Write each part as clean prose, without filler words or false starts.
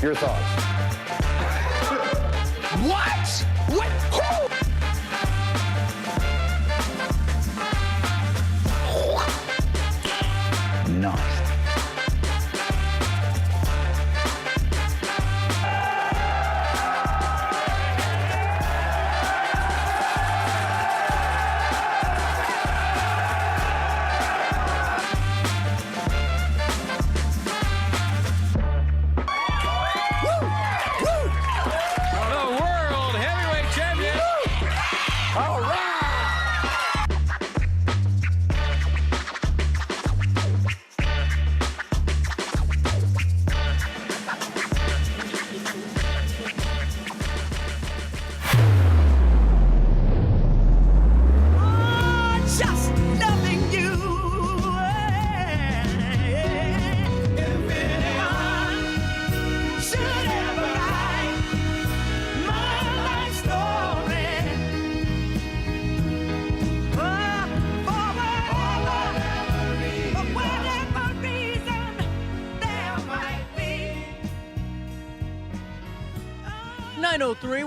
Your thoughts? What? What? Who? Nice.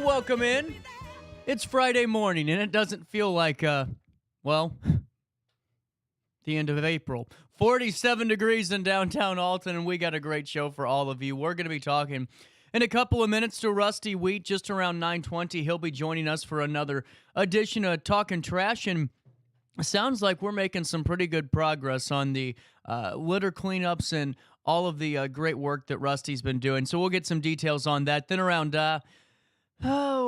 Welcome in. It's Friday morning, and it doesn't feel like, the end of April. 47 degrees in downtown Alton, and we got a great show for all of you. We're going to be talking in a couple of minutes to Rusty Wheat, just around 9:20. He'll be joining us for another edition of Talking Trash, and sounds like we're making some pretty good progress on the litter cleanups and all of the great work that Rusty's been doing. So we'll get some details on that. Then around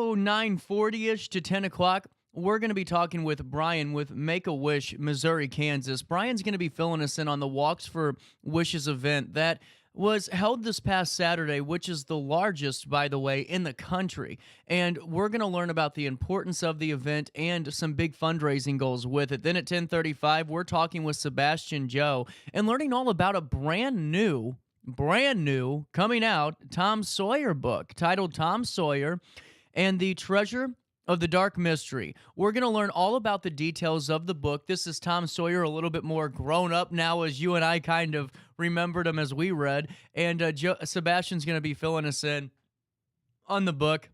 9:40-ish to 10 o'clock, we're going to be talking with Brian with Make-A-Wish, Missouri, Kansas. Brian's going to be filling us in on the Walks for Wishes event that was held this past Saturday, which is the largest, by the way, in the country. And we're going to learn about the importance of the event and some big fundraising goals with it. Then at 10:35, we're talking with Sebastian Joe and learning all about a brand new, coming out Tom Sawyer book titled Tom Sawyer and the Treasure of the Dark Mystery. We're going to learn all about the details of the book. This is Tom Sawyer a little bit more grown up now, as you and I kind of remembered him as we read. And Sebastian's going to be filling us in on the book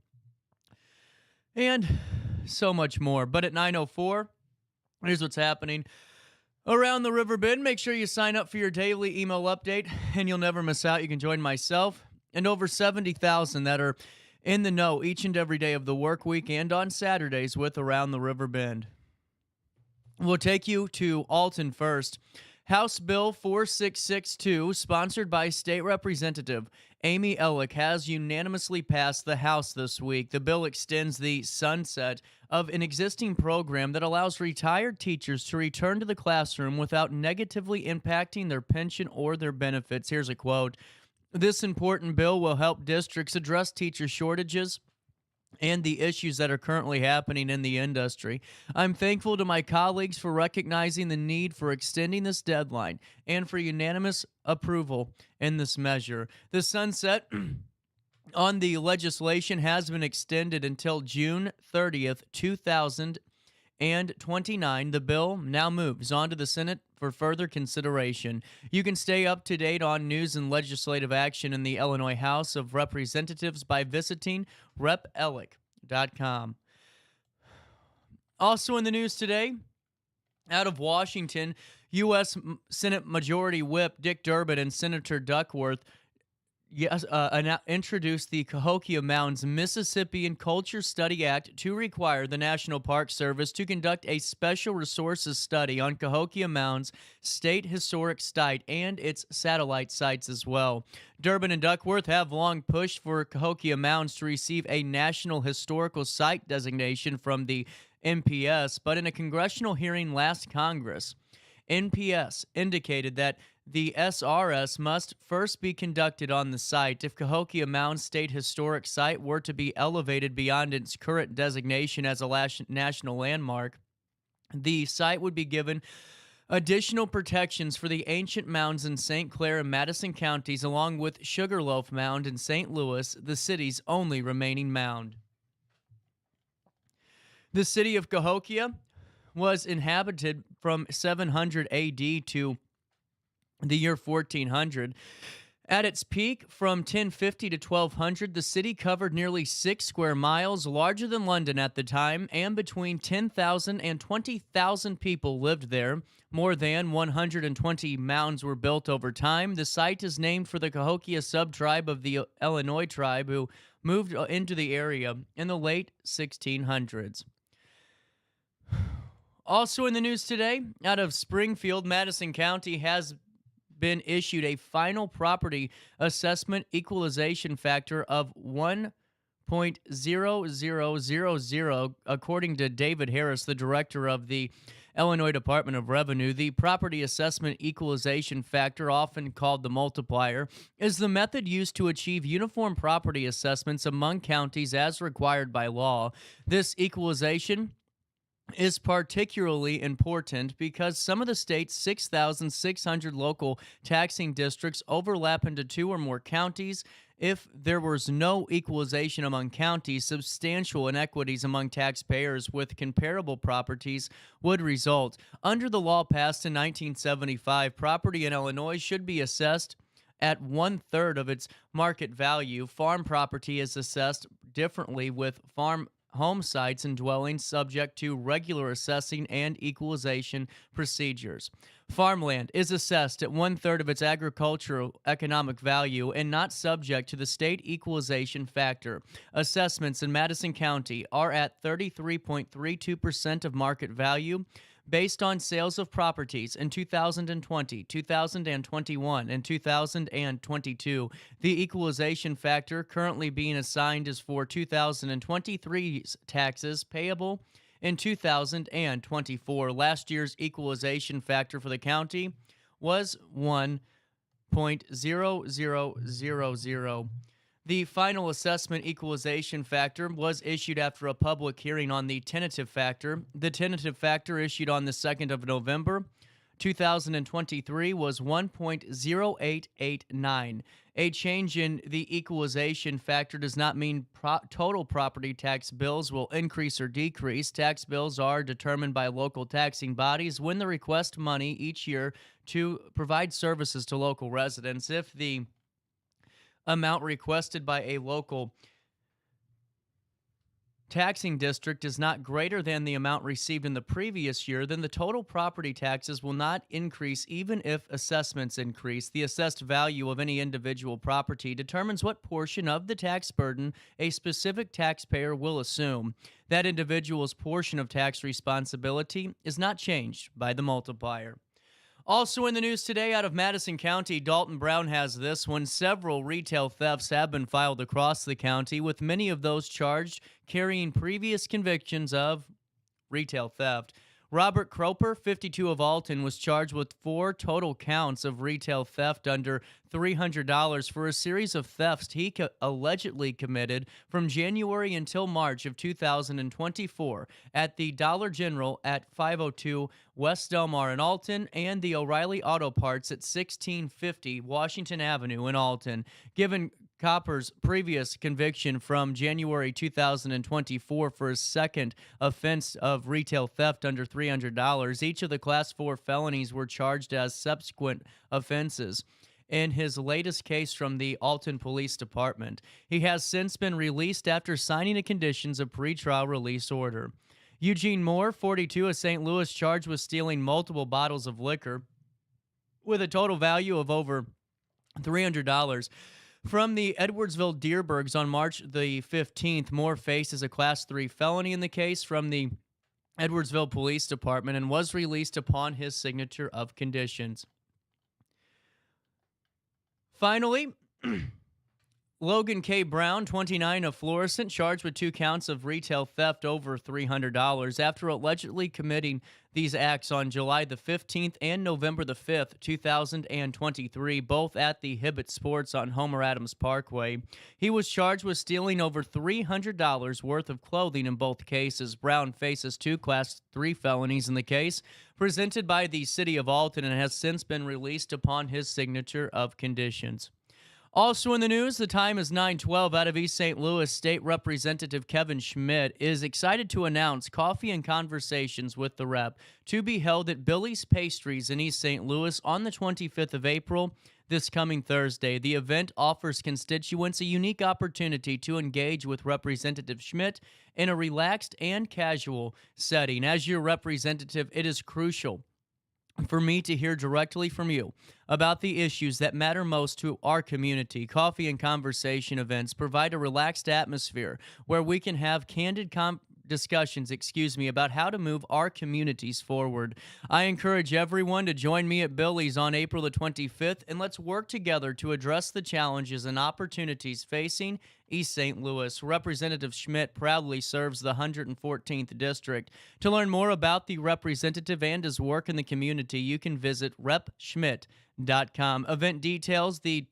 and so much more. But at 9:04, here's what's happening around the Riverbend. Make sure you sign up for your daily email update, and you'll never miss out. You can join myself and over 70,000 that are in the know each and every day of the work week and on Saturdays with Around the Riverbend. We'll take you to Alton first. House Bill 4662, sponsored by State Representative Amy Ellick, has unanimously passed the House this week. The bill extends the sunset of an existing program that allows retired teachers to return to the classroom without negatively impacting their pension or their benefits. Here's a quote. This important bill will help districts address teacher shortages and the issues that are currently happening in the industry. I'm thankful to my colleagues for recognizing the need for extending this deadline and for unanimous approval in this measure. The sunset on the legislation has been extended until June 30th, 2029. The bill now moves on to the Senate for further consideration. You can stay up to date on news and legislative action in the Illinois House of Representatives by visiting RiverBender.com. Also in the news today, out of Washington, U.S. Senate Majority Whip Dick Durbin and Senator Duckworth introduced the Cahokia Mounds Mississippian Culture Study Act to require the National Park Service to conduct a special resources study on Cahokia Mounds State Historic Site and its satellite sites as well. Durbin and Duckworth have long pushed for Cahokia Mounds to receive a National Historical Site designation from the NPS, but in a congressional hearing last Congress, NPS indicated that the SRS must first be conducted on the site. If Cahokia Mounds State Historic Site were to be elevated beyond its current designation as a national landmark, the site would be given additional protections for the ancient mounds in St. Clair and Madison counties, along with Sugarloaf Mound in St. Louis, the city's only remaining mound. The city of Cahokia was inhabited from 700 AD to the year 1400, At its peak, from 1050 to 1200, the city covered nearly 6 square miles, larger than London at the time, and between 10,000 and 20,000 people lived there. More than 120 mounds were built over time. The site is named for the Cahokia subtribe of the Illinois tribe who moved into the area in the late 1600s. Also in the news today, out of Springfield, Madison County has been issued a final property assessment equalization factor of 1.0000, according to David Harris, the director of the Illinois Department of Revenue. The property assessment equalization factor, often called the multiplier, is the method used to achieve uniform property assessments among counties as required by law. This equalization is particularly important because some of the state's 6,600 local taxing districts overlap into 2 or more counties. If there was no equalization among counties, substantial inequities among taxpayers with comparable properties would result. Under the law passed in 1975, property in Illinois should be assessed at 1/3 of its market value. Farm property is assessed differently, with farm home sites and dwellings subject to regular assessing and equalization procedures. Farmland is assessed at 1/3 of its agricultural economic value and not subject to the state equalization factor. Assessments in Madison County are at 33.32% of market value, based on sales of properties in 2020, 2021, and 2022. The equalization factor currently being assigned is for 2023's taxes payable in 2024. Last year's equalization factor for the county was 1.0000. The final assessment equalization factor was issued after a public hearing on the tentative factor. The tentative factor, issued on the 2nd of November, 2023, was 1.0889. A change in the equalization factor does not mean total property tax bills will increase or decrease. Tax bills are determined by local taxing bodies when they request money each year to provide services to local residents. If the amount requested by a local taxing district is not greater than the amount received in the previous year, then the total property taxes will not increase even if assessments increase. The assessed value of any individual property determines what portion of the tax burden a specific taxpayer will assume. That individual's portion of tax responsibility is not changed by the multiplier. Also in the news today, out of Madison County, Dalton Brown has this one. Several retail thefts have been filed across the county, with many of those charged carrying previous convictions of retail theft. Robert Kroper, 52, of Alton, was charged with 4 total counts of retail theft under $300 for a series of thefts he allegedly committed from January until March of 2024 at the Dollar General at 502 West Delmar in Alton and the O'Reilly Auto Parts at 1650 Washington Avenue in Alton. Given Copper's previous conviction from January 2024 for his second offense of retail theft under $300, each of the Class 4 felonies were charged as subsequent offenses in his latest case from the Alton Police Department. He has since been released after signing the conditions of pretrial release order. Eugene Moore, 42, of St. Louis, charged with stealing multiple bottles of liquor with a total value of over $300. From the Edwardsville Deerbergs on March the 15th, Moore faces a Class 3 felony in the case from the Edwardsville Police Department and was released upon his signature of conditions. Finally, Logan K. Brown, 29, of Florissant, charged with 2 counts of retail theft over $300 after allegedly committing these acts on July the 15th and November the 5th, 2023, both at the Hibbett Sports on Homer Adams Parkway. He was charged with stealing over $300 worth of clothing in both cases. Brown faces 2 Class 3 felonies in the case presented by the City of Alton and has since been released upon his signature of conditions. Also in the news, the time is 9:12. Out of East St. Louis, State Representative Kevin Schmidt is excited to announce Coffee and Conversations with the Rep to be held at Billy's Pastries in East St. Louis on the 25th of April. this coming Thursday. The event offers constituents a unique opportunity to engage with Representative Schmidt in a relaxed and casual setting. As your representative, it is crucial for me to hear directly from you about the issues that matter most to our community. Coffee and conversation events provide a relaxed atmosphere where we can have candid discussions, about how to move our communities forward. I encourage everyone to join me at Billy's on April the 25th, and let's work together to address the challenges and opportunities facing East St. Louis. Representative Schmidt proudly serves the 114th District. To learn more about the representative and his work in the community, you can visit RiverBender.com. Event details: the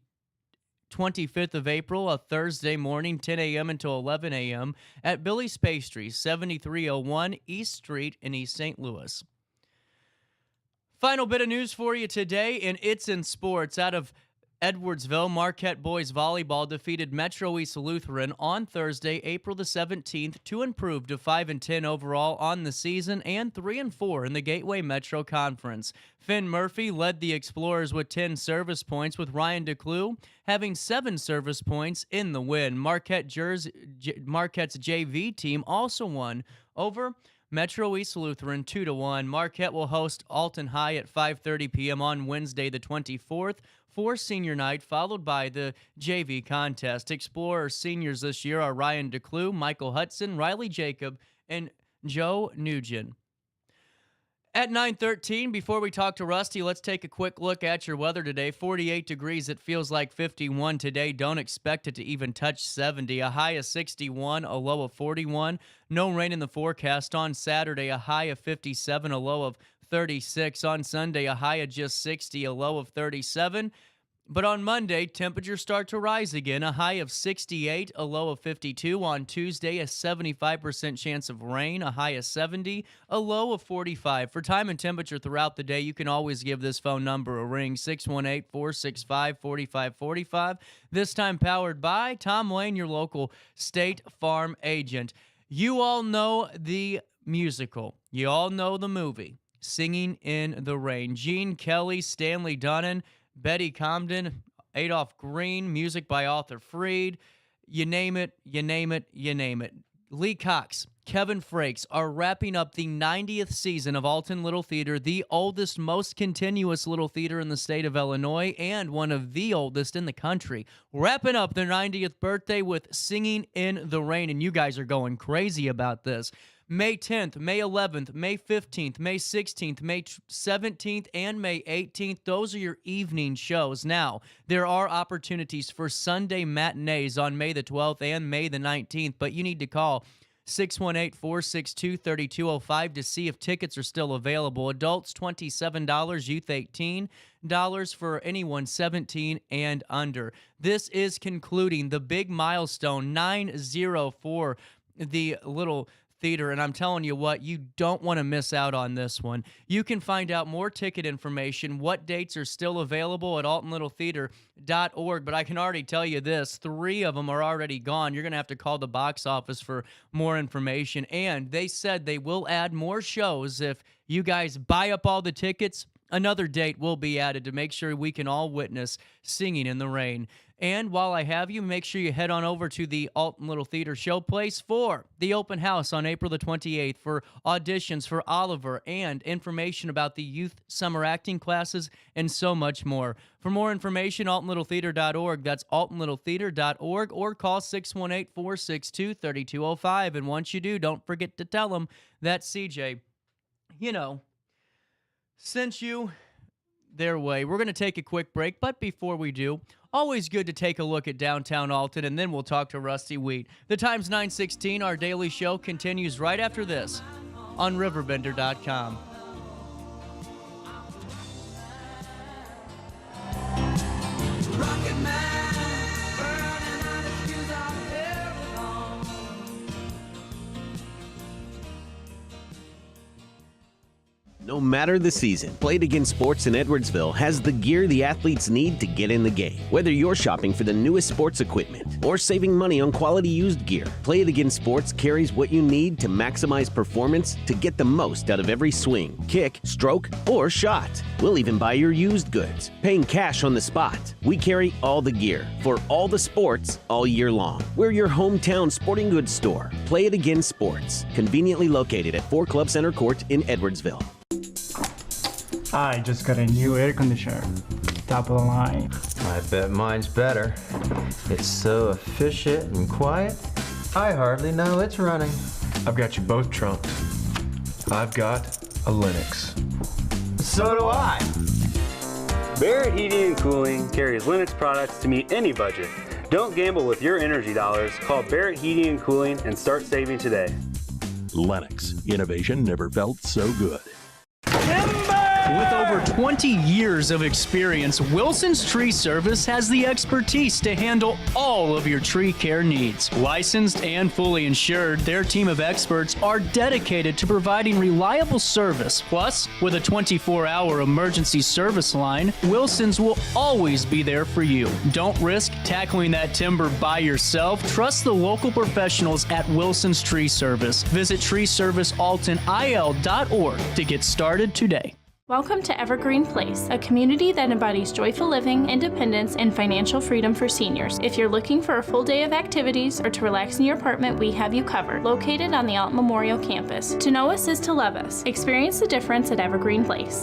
25th of April, a Thursday morning, 10 a.m. until 11 a.m. at Billy's Pastries, 7301 East Street in East St. Louis. Final bit of news for you today, and it's in sports. Out of Edwardsville, Marquette boys volleyball defeated Metro East Lutheran on Thursday, April the 17th, to improve to 5-10 overall on the season and 3-4 in the Gateway Metro Conference. Finn Murphy led the Explorers with 10 service points, with Ryan DeClue having 7 service points in the win. Marquette's JV team also won over Metro East Lutheran 2-1. Marquette will host Alton High at 5:30 p.m. on Wednesday the 24th for senior night, followed by the JV contest. Explorer seniors this year are Ryan DeClue, Michael Hudson, Riley Jacob, and Joe Nugent. At 9:13, before we talk to Rusty, let's take a quick look at your weather today. 48 degrees. It feels like 51 today. Don't expect it to even touch 70. A high of 61, a low of 41. No rain in the forecast on Saturday. A high of 57, a low of 36. On Sunday, a high of just 60, a low of 37. But on Monday, temperatures start to rise again. A high of 68, a low of 52. On Tuesday, a 75% chance of rain, a high of 70, a low of 45. For time and temperature throughout the day, you can always give this phone number a ring, 618-465-4545. This time powered by Tom Lane, your local State Farm agent. You all know the musical. You all know the movie, Singing in the Rain. Gene Kelly, Stanley Donen, Betty Comden, Adolph Green, music by Arthur Freed. You name it, you name it, you name it. Lee Cox, Kevin Frakes are wrapping up the 90th season of Alton Little Theater, the oldest, most continuous little theater in the state of Illinois, and one of the oldest in the country. Wrapping up their 90th birthday with Singing in the Rain, and you guys are going crazy about this. May 10th, May 11th, May 15th, May 16th, May 17th, and May 18th. Those are your evening shows. Now, there are opportunities for Sunday matinees on May the 12th and May the 19th, but you need to call 618-462-3205 to see if tickets are still available. Adults, $27, youth, $18 for anyone 17 and under. This is concluding the big milestone, 9-0 for the little theater, and I'm telling you what, you don't want to miss out on this one. You can find out more ticket information, what dates are still available at altonlittletheater.org, but I can already tell you this, 3 of them are already gone. You're going to have to call the box office for more information, and they said they will add more shows if you guys buy up all the tickets. Another date will be added to make sure we can all witness Singing in the Rain. And while I have you, make sure you head on over to the Alton Little Theater Showplace for the open house on April the 28th for auditions for Oliver and information about the youth summer acting classes and so much more. For more information, altonlittletheater.org. That's altonlittletheater.org, or call 618-462-3205. And once you do, don't forget to tell them that CJ, sent you their way. We're going to take a quick break, but before we do, always good to take a look at downtown Alton, and then we'll talk to Rusty Wheat. The time's 9:16. Our daily show continues right after this on RiverBender.com. No matter the season, Play It Again Sports in Edwardsville has the gear the athletes need to get in the game. Whether you're shopping for the newest sports equipment or saving money on quality used gear, Play It Again Sports carries what you need to maximize performance to get the most out of every swing, kick, stroke, or shot. We'll even buy your used goods, paying cash on the spot. We carry all the gear for all the sports all year long. We're your hometown sporting goods store. Play It Again Sports, conveniently located at 4 Club Center Court in Edwardsville. I just got a new air conditioner, top of the line. I bet mine's better. It's so efficient and quiet, I hardly know it's running. I've got you both trumped. I've got a Linux. So do I. Barrett Heating and Cooling carries Linux products to meet any budget. Don't gamble with your energy dollars. Call Barrett Heating and Cooling and start saving today. Lennox. Innovation never felt so good. With over 20 years of experience, Wilson's Tree Service has the expertise to handle all of your tree care needs. Licensed and fully insured, their team of experts are dedicated to providing reliable service. Plus, with a 24-hour emergency service line, Wilson's will always be there for you. Don't risk tackling that timber by yourself. Trust the local professionals at Wilson's Tree Service. Visit treeservicealtonil.org to get started today. Welcome to Evergreen Place, a community that embodies joyful living, independence, and financial freedom for seniors. If you're looking for a full day of activities or to relax in your apartment, we have you covered. Located on the Alton Memorial Campus. To know us is to love us. Experience the difference at Evergreen Place.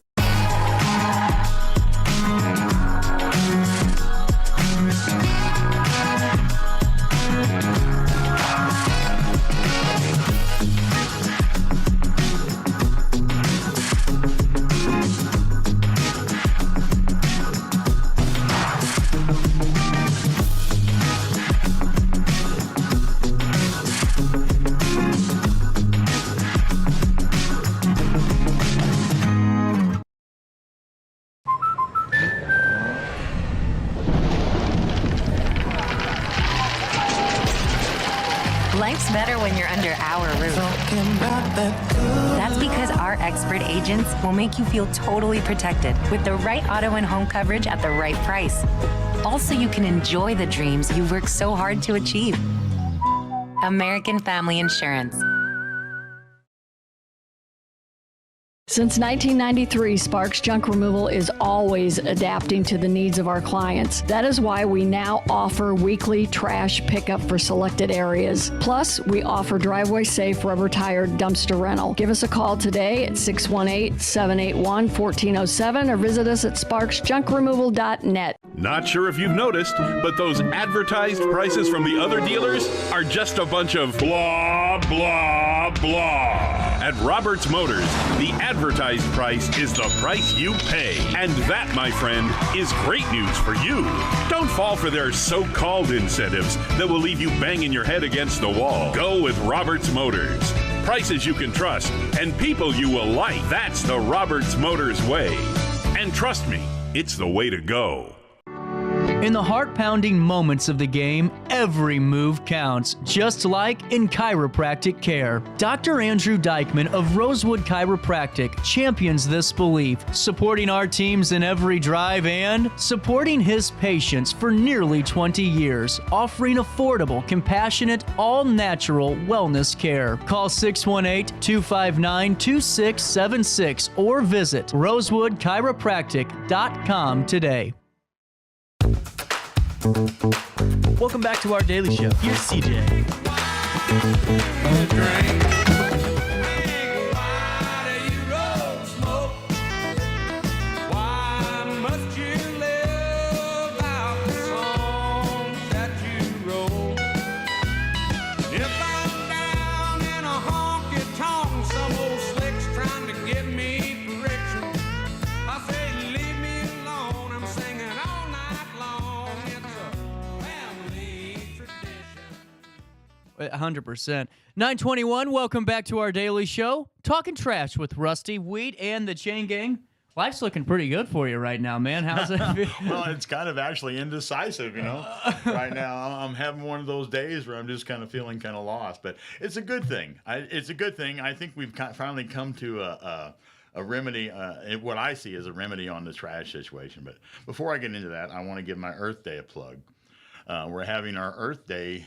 Life's better when you're under our roof. That's because our expert agents will make you feel totally protected with the right auto and home coverage at the right price. Also, you can enjoy the dreams you worked so hard to achieve. American Family Insurance. Since 1993, Sparks Junk Removal is always adapting to the needs of our clients. That is why we now offer weekly trash pickup for selected areas. Plus, we offer driveway-safe rubber-tired dumpster rental. Give us a call today at 618-781-1407 or visit us at sparksjunkremoval.net. Not sure if you've noticed, but those advertised prices from the other dealers are just a bunch of blah, blah, blah. At Roberts Motors, the advertised price is the price you pay. And that, my friend, is great news for you. Don't fall for their so-called incentives that will leave you banging your head against the wall. Go with Roberts Motors. Prices you can trust and people you will like. That's the Roberts Motors way. And trust me, it's the way to go. In the heart-pounding moments of the game, every move counts, just like in chiropractic care. Dr. Andrew Dykman of Rosewood Chiropractic champions this belief, supporting our teams in every drive and supporting his patients for nearly 20 years, offering affordable, compassionate, all-natural wellness care. Call 618-259-2676 or visit rosewoodchiropractic.com today. Welcome back to our daily show. Here's CJ. At 100%. 921, welcome back to our daily show. Talking trash with Rusty, Wheat, and the Chain Gang. Life's looking pretty good for you right now, man. How's it feel? Well, it's kind of actually indecisive, you know. Right now, I'm having one of those days where I'm just kind of feeling kind of lost. But it's a good thing. It's a good thing. I think we've finally come to a remedy, what I see as a remedy on the trash situation. But before I get into that, I want to give my Earth Day a plug. We're having our Earth Day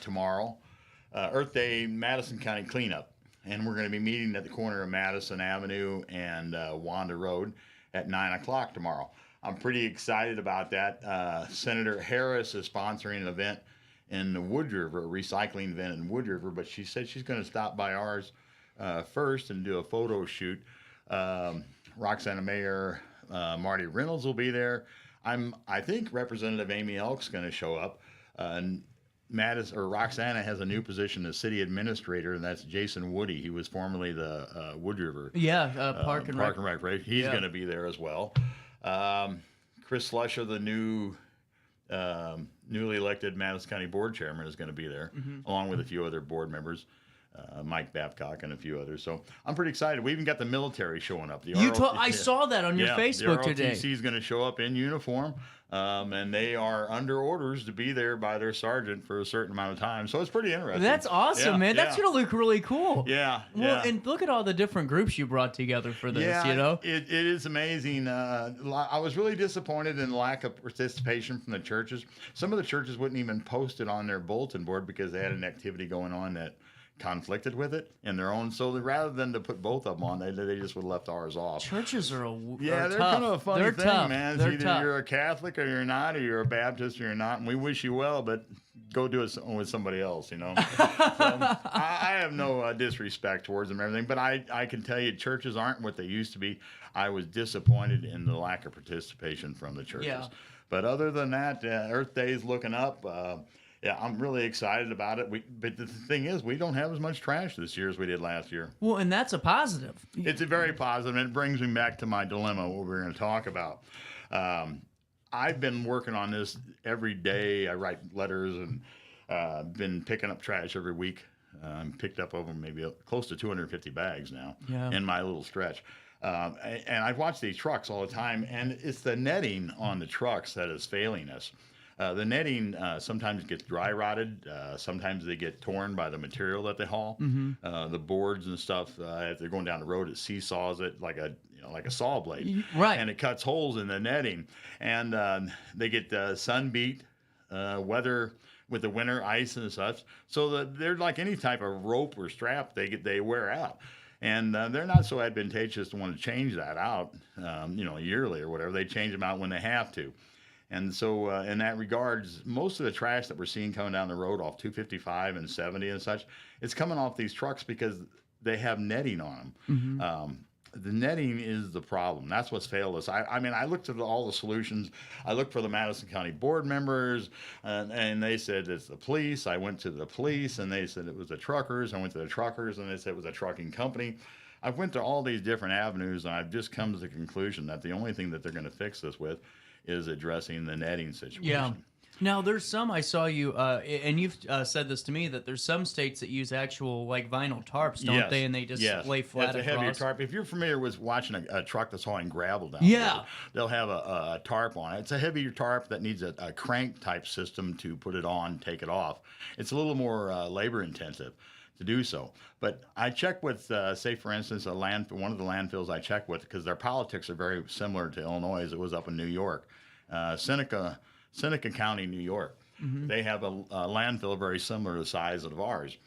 tomorrow, Earth Day Madison County Cleanup. And we're going to be meeting at the corner of Madison Avenue and Wanda Road at 9 o'clock tomorrow. I'm pretty excited about that. Senator Harris is sponsoring an event in the Wood River, a recycling event in Wood River, but she said she's going to stop by ours first and do a photo shoot. Roxanna Mayor Marty Reynolds will be there. I think Representative Amy Elk's going to show up. Roxanna has a new position as city administrator, and that's Jason Woody. He was formerly the Wood River Park and Rec. Right? He's going to be there as well. Chris Slusher, the newly elected Madison County Board Chairman, is going to be there, along with a few other board members. Mike Babcock and a few others. So I'm pretty excited. We even got the military showing up. I saw that on your Facebook today. The ROTC is going to show up in uniform, and they are under orders to be there by their sergeant for a certain amount of time. So it's pretty interesting. That's awesome, man. That's going to look really cool. Yeah. Well, and look at all the different groups you brought together for this, you know? It is amazing. I was really disappointed in the lack of participation from the churches. Some of the churches wouldn't even post it on their bulletin board because they had an activity going on that conflicted with it in their own. So rather than to put both of them on, they just would have left ours off. Churches are they're tough. Kind of a funny thing, tough. man. They're Either tough. you're a Catholic or you're not, or you're a Baptist or you're not, and we wish you well, but go do it with somebody else, you know. I have no disrespect towards them and everything, but I can tell you churches aren't what they used to be. I was disappointed in the lack of participation from the churches. Yeah. But other than that, Earth Day is looking up. Yeah, I'm really excited about it. But the thing is, we don't have as much trash this year as we did last year. Well, and that's a positive. It's a very positive, and it brings me back to my dilemma, what we're going to talk about. I've been working on this every day. I write letters and been picking up trash every week. Picked up over maybe close to 250 bags now in my little stretch. And I've watched these trucks all the time, and it's the netting on the trucks that is failing us. The netting sometimes gets dry rotted. Sometimes they get torn by the material that they haul. The boards and stuff, if they're going down the road, it seesaws it like a saw blade. Right. And it cuts holes in the netting. And they get sun beat, weather with the winter, ice and such. So they're like any type of rope or strap they wear out. And they're not so advantageous to want to change that out, yearly or whatever. They change them out when they have to. And so in that regards, most of the trash that we're seeing coming down the road off 255 and 70 and such, it's coming off these trucks because they have netting on them. The netting is the problem. That's what's failed us. I mean, I looked at all the solutions. I looked for the Madison County board members, and they said it's the police. I went to the police, and they said it was the truckers. I went to the truckers, and they said it was a trucking company. I went to all these different avenues, and I've just come to the conclusion that the only thing that they're going to fix this with is addressing the netting situation. Yeah. Now, there's some I saw you, and you've said this to me, that there's some states that use actual like vinyl tarps, don't they? And they just lay flat across. It's a heavier tarp. If you're familiar with watching a truck that's hauling gravel down, they'll have a tarp on it. It's a heavier tarp that needs a crank type system to put it on, take it off. It's a little more labor intensive to do so. But I checked with, say, for instance, one of the landfills I checked with, because their politics are very similar to Illinois, as it was up in New York. Seneca County, New York. They have a landfill very similar to the size of ours,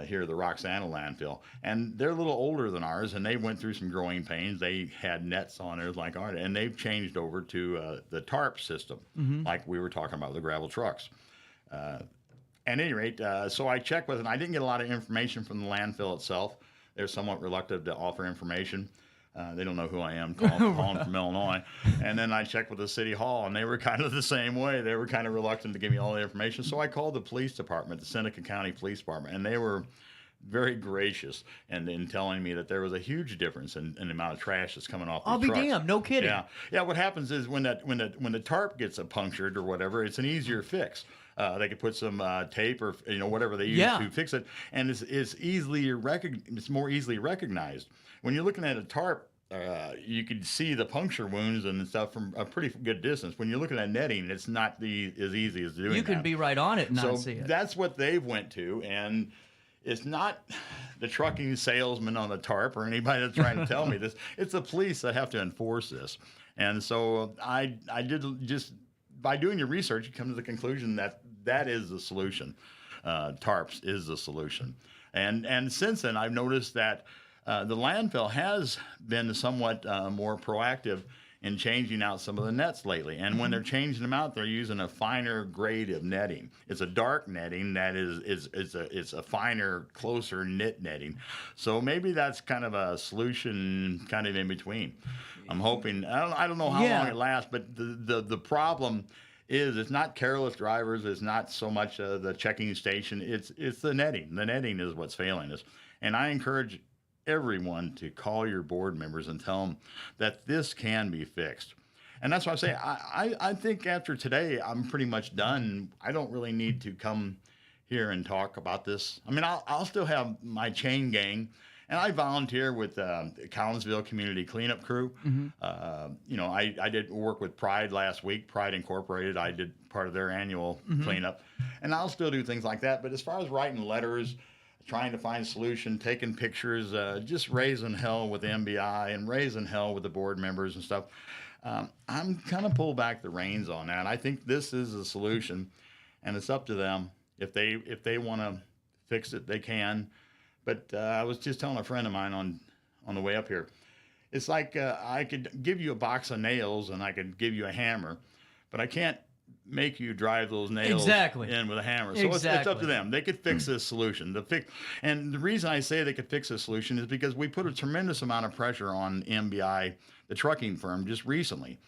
here, the Roxanna landfill. And they're a little older than ours, and they went through some growing pains. They had nets on theirs like ours, and they've changed over to the tarp system, like we were talking about with the gravel trucks. At any rate, so I checked with, and I didn't get a lot of information from the landfill itself. They're somewhat reluctant to offer information. They don't know who I am, calling from Illinois. And then I checked with the city hall, and they were kind of the same way. They were kind of reluctant to give me all the information. So I called the police department, the Seneca County Police Department, and they were very gracious in telling me that there was a huge difference in the amount of trash that's coming off these trucks. I'll be damned, no kidding. Yeah. What happens is when the tarp gets punctured or whatever, it's an easier fix. They could put some tape or whatever they use to fix it, and it's more easily recognized. When you're looking at a tarp, you can see the puncture wounds and stuff from a pretty good distance. When you're looking at netting, it's not as easy as doing that. You can be right on it and not see it. That's what they've went to, and it's not the trucking salesman on the tarp or anybody that's trying to tell me this. It's the police that have to enforce this. And so I did just, by doing your research, you come to the conclusion that that is the solution. Tarps is the solution. And since then, I've noticed that the landfill has been somewhat more proactive in changing out some of the nets lately. And when they're changing them out, they're using a finer grade of netting. It's a dark netting that it's a finer, closer knit netting. So maybe that's kind of a solution kind of in between. I'm hoping, I don't know how long it lasts, but the problem is it's not careless drivers, it's not so much the checking station, it's the netting. The netting is what's failing us. And I encourage everyone to call your board members and tell them that this can be fixed. And that's why I say I think after today I'm pretty much done. I don't really need to come here and talk about this. I mean, I'll still have my chain gang, and I volunteer with the Collinsville Community Cleanup Crew. You know, I did work with Pride last week, Pride Incorporated. I did part of their annual cleanup, and I'll still do things like that. But as far as writing letters, trying to find a solution, taking pictures, just raising hell with MBI and raising hell with the board members and stuff. I'm kind of pulled back the reins on that. I think this is a solution, and it's up to them. If they want to fix it, they can. But I was just telling a friend of mine on the way up here, it's like I could give you a box of nails and I could give you a hammer, but I can't make you drive those nails in with a hammer. So it's up to them. They could fix this solution. And the reason I say they could fix this solution is because we put a tremendous amount of pressure on MBI, the trucking firm, just recently.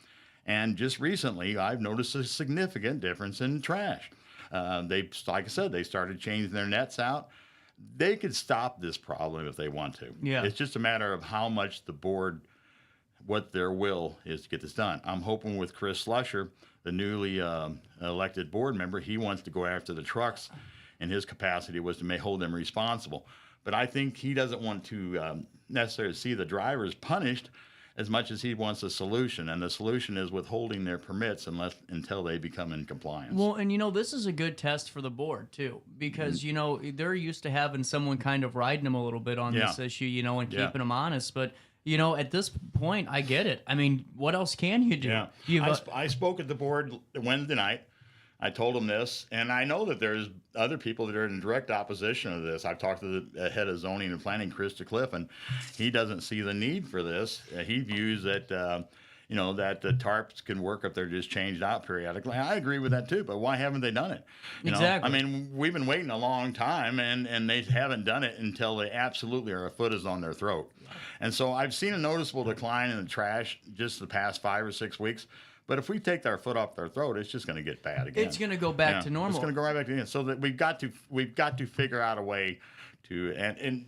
And just recently, I've noticed a significant difference in trash. Like I said, they started changing their nets out. They could stop this problem if they want to. Yeah. It's just a matter of how much the board, what their will is to get this done. I'm hoping with Chris Slusher, the newly elected board member, he wants to go after the trucks, and his capacity was to hold them responsible. But I think he doesn't want to necessarily see the drivers punished as much as he wants a solution, and the solution is withholding their permits until they become in compliance. Well, and you know, this is a good test for the board too, because you know, they're used to having someone kind of riding them a little bit on this issue, you know, and keeping them honest. But you know, at this point, I get it. I mean, what else can you do? Yeah. I spoke at the board Wednesday night. I told them this, and I know that there's other people that are in direct opposition to this. I've talked to the head of zoning and planning, Chris DeCliff, and he doesn't see the need for this. He views that, you know, that the tarps can work if they're just changed out periodically. I agree with that too, but why haven't they done it? You know? I mean, we've been waiting a long time, and they haven't done it until they absolutely are a foot is on their throat. And so I've seen a noticeable decline in the trash just the past 5 or 6 weeks. But if we take our foot off their throat, it's just going to get bad again. It's going to go back to normal. It's going to go right back to again. So that we've got to figure out a way to and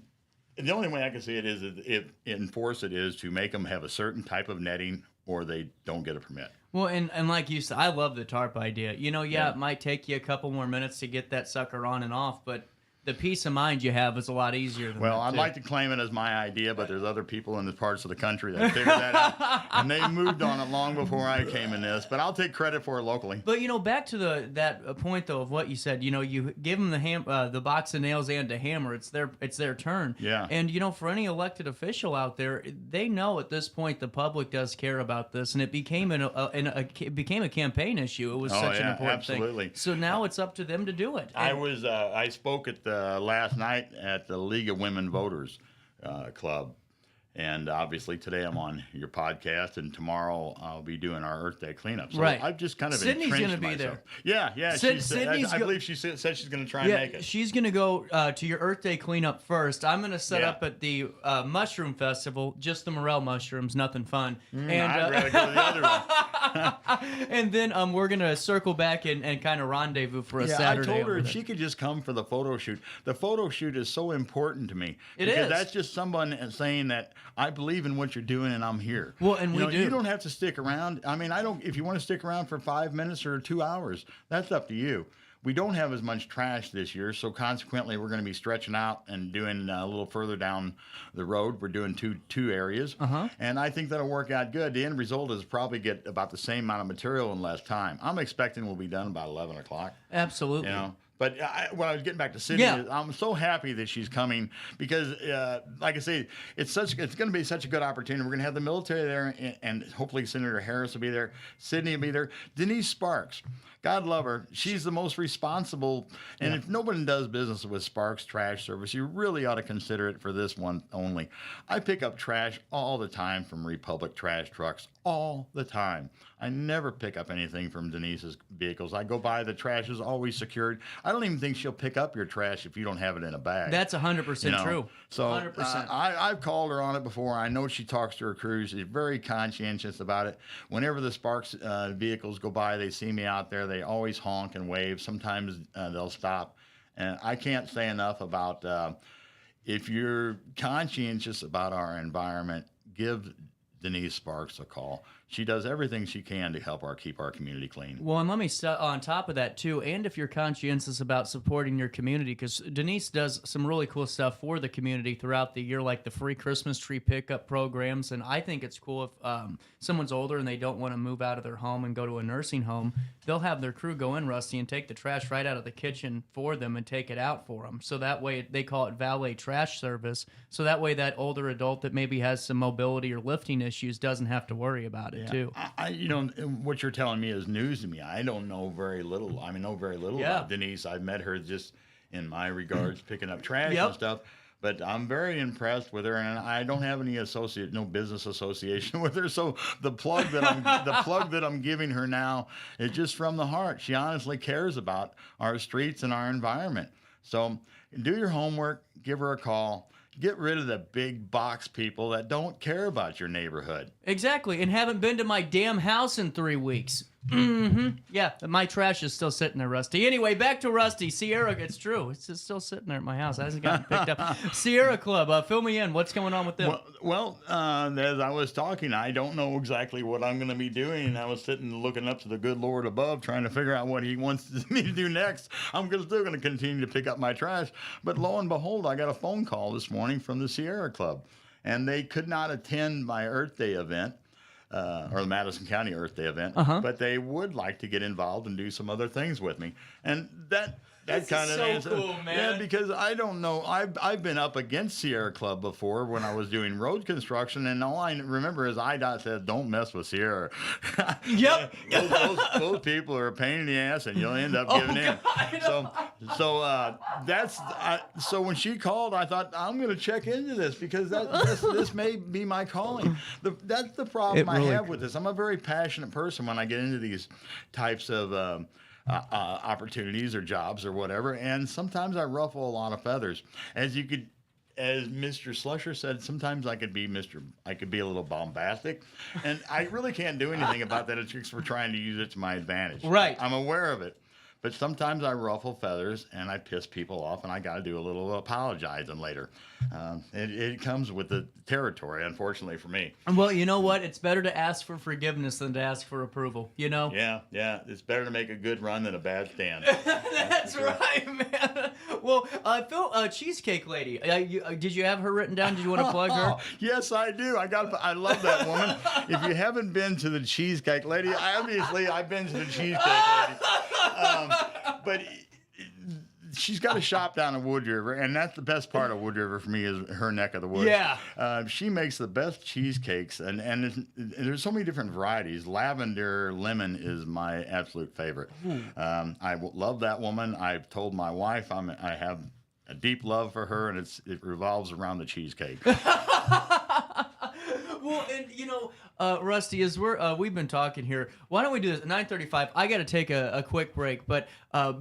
the only way I can see it is enforce it is to make them have a certain type of netting, or they don't get a permit. Well, and like you said, I love the tarp idea. You know, it might take you a couple more minutes to get that sucker on and off, but the peace of mind you have is a lot easier than I'd like to claim it as my idea, but there's other people in the parts of the country that figured that out, and they moved on it long before I came in this. But I'll take credit for it locally. But you know, back to that point though of what you said. You know, you give them the box of nails and a hammer. It's their turn. Yeah. And you know, for any elected official out there, they know at this point the public does care about this, and it became it became a campaign issue. It was such an important thing. So now it's up to them to do it. I spoke at last night at the League of Women Voters Club. And obviously today I'm on your podcast, and tomorrow I'll be doing our Earth Day cleanup. So I've just kind of Sydney's entrenched going to be myself. there. Yeah. I believe she said she's going to try and make it. She's going to go to your Earth Day cleanup first. I'm going to set up at the Mushroom Festival, just the morel mushrooms, nothing fun. I'd rather go to the other one. And then we're going to circle back and kind of rendezvous for a Saturday. I told her if she could just come for the photo shoot. The photo shoot is so important to me. Because that's just someone saying that I believe in what you're doing and I'm here. Well, and we do. You don't have to stick around. I mean, if you want to stick around for 5 minutes or 2 hours, that's up to you. We don't have as much trash this year, so consequently we're going to be stretching out and doing a little further down the road. We're doing two areas, and I think that'll work out good. The end result is probably get about the same amount of material in less time. I'm expecting we'll be done about 11 o'clock. Absolutely. You know, But when I was getting back to Sydney, I'm so happy that she's coming because, like I say, it's going to be such a good opportunity. We're going to have the military there, and hopefully Senator Harris will be there. Sydney will be there. Denise Sparks, God love her. She's the most responsible. And if nobody does business with Sparks Trash Service, you really ought to consider it for this one only. I pick up trash all the time from Republic trash trucks, all the time. I never pick up anything from Denise's vehicles. I go by, the trash is always secured. I don't even think she'll pick up your trash if you don't have it in a bag. That's 100% true. So 100%. I've called her on it before. I know she talks to her crews. She's very conscientious about it. Whenever the Sparks vehicles go by, they see me out there. They always honk and wave. Sometimes they'll stop. And I can't say enough about if you're conscientious about our environment, give Denise Sparks a call. She does everything she can to help keep our community clean. Well, and let me on top of that too, and if you're conscientious about supporting your community, because Denise does some really cool stuff for the community throughout the year, like the free Christmas tree pickup programs, and I think it's cool if someone's older and they don't want to move out of their home and go to a nursing home, they'll have their crew go in, Rusty, and take the trash right out of the kitchen for them and take it out for them. So that way, they call it valet trash service, so that way that older adult that maybe has some mobility or lifting issues doesn't have to worry about it. Too. What you're telling me is news to me. I don't know very little. I know very little about Denise. I've met her just in my regards, picking up trash and stuff. But I'm very impressed with her, and I don't have any no business association with her. So the plug that I'm giving her now is just from the heart. She honestly cares about our streets and our environment. So do your homework. Give her a call. Get rid of the big box people that don't care about your neighborhood. Exactly, and haven't been to my damn house in 3 weeks. Yeah, my trash is still sitting there, Rusty. Anyway, back to Rusty. Sierra, it's true. It's just still sitting there at my house. It hasn't gotten picked up. Sierra Club, fill me in. What's going on with them? Well, as I was talking, I don't know exactly what I'm going to be doing. I was sitting looking up to the good Lord above, trying to figure out what he wants me to do next. I'm still going to continue to pick up my trash. But lo and behold, I got a phone call this morning from the Sierra Club, and they could not attend my Earth Day event. Or the Madison County Earth Day event, but they would like to get involved and do some other things with me, and that kind of so cool, man. Yeah, because I don't know. I've been up against Sierra Club before when I was doing road construction, and all I remember is IDOT said, "Don't mess with Sierra." Yep. those people are a pain in the ass, and you'll end up giving in. So when she called, I thought I'm going to check into this because this may be my calling. That's the problem I have with this. I'm a very passionate person when I get into these types of opportunities or jobs or whatever, and sometimes I ruffle a lot of feathers. As Mr. Slusher said, sometimes I could be a little bombastic, and I really can't do anything about that. It's just for trying to use it to my advantage. Right. I'm aware of it. But sometimes I ruffle feathers and I piss people off, and I got to do a little apologizing later. It comes with the territory, unfortunately for me. Well, you know what? It's better to ask for forgiveness than to ask for approval, you know? Yeah. It's better to make a good run than a bad stand. That's right, man. Well, Phil, Cheesecake Lady, did you have her written down? Did you want to plug her? Yes, I do. I love that woman. If you haven't been to the Cheesecake Lady, I've been to the Cheesecake Lady. But she's got a shop down in Wood River, and that's the best part of Wood River for me is her neck of the woods. Yeah. She makes the best cheesecakes, and there's so many different varieties. Lavender lemon is my absolute favorite. I love that woman. I've told my wife I have a deep love for her, and it revolves around the cheesecake. Well, and Rusty, as we've been talking here, why don't we do this at 9:35? I got to take a quick break, but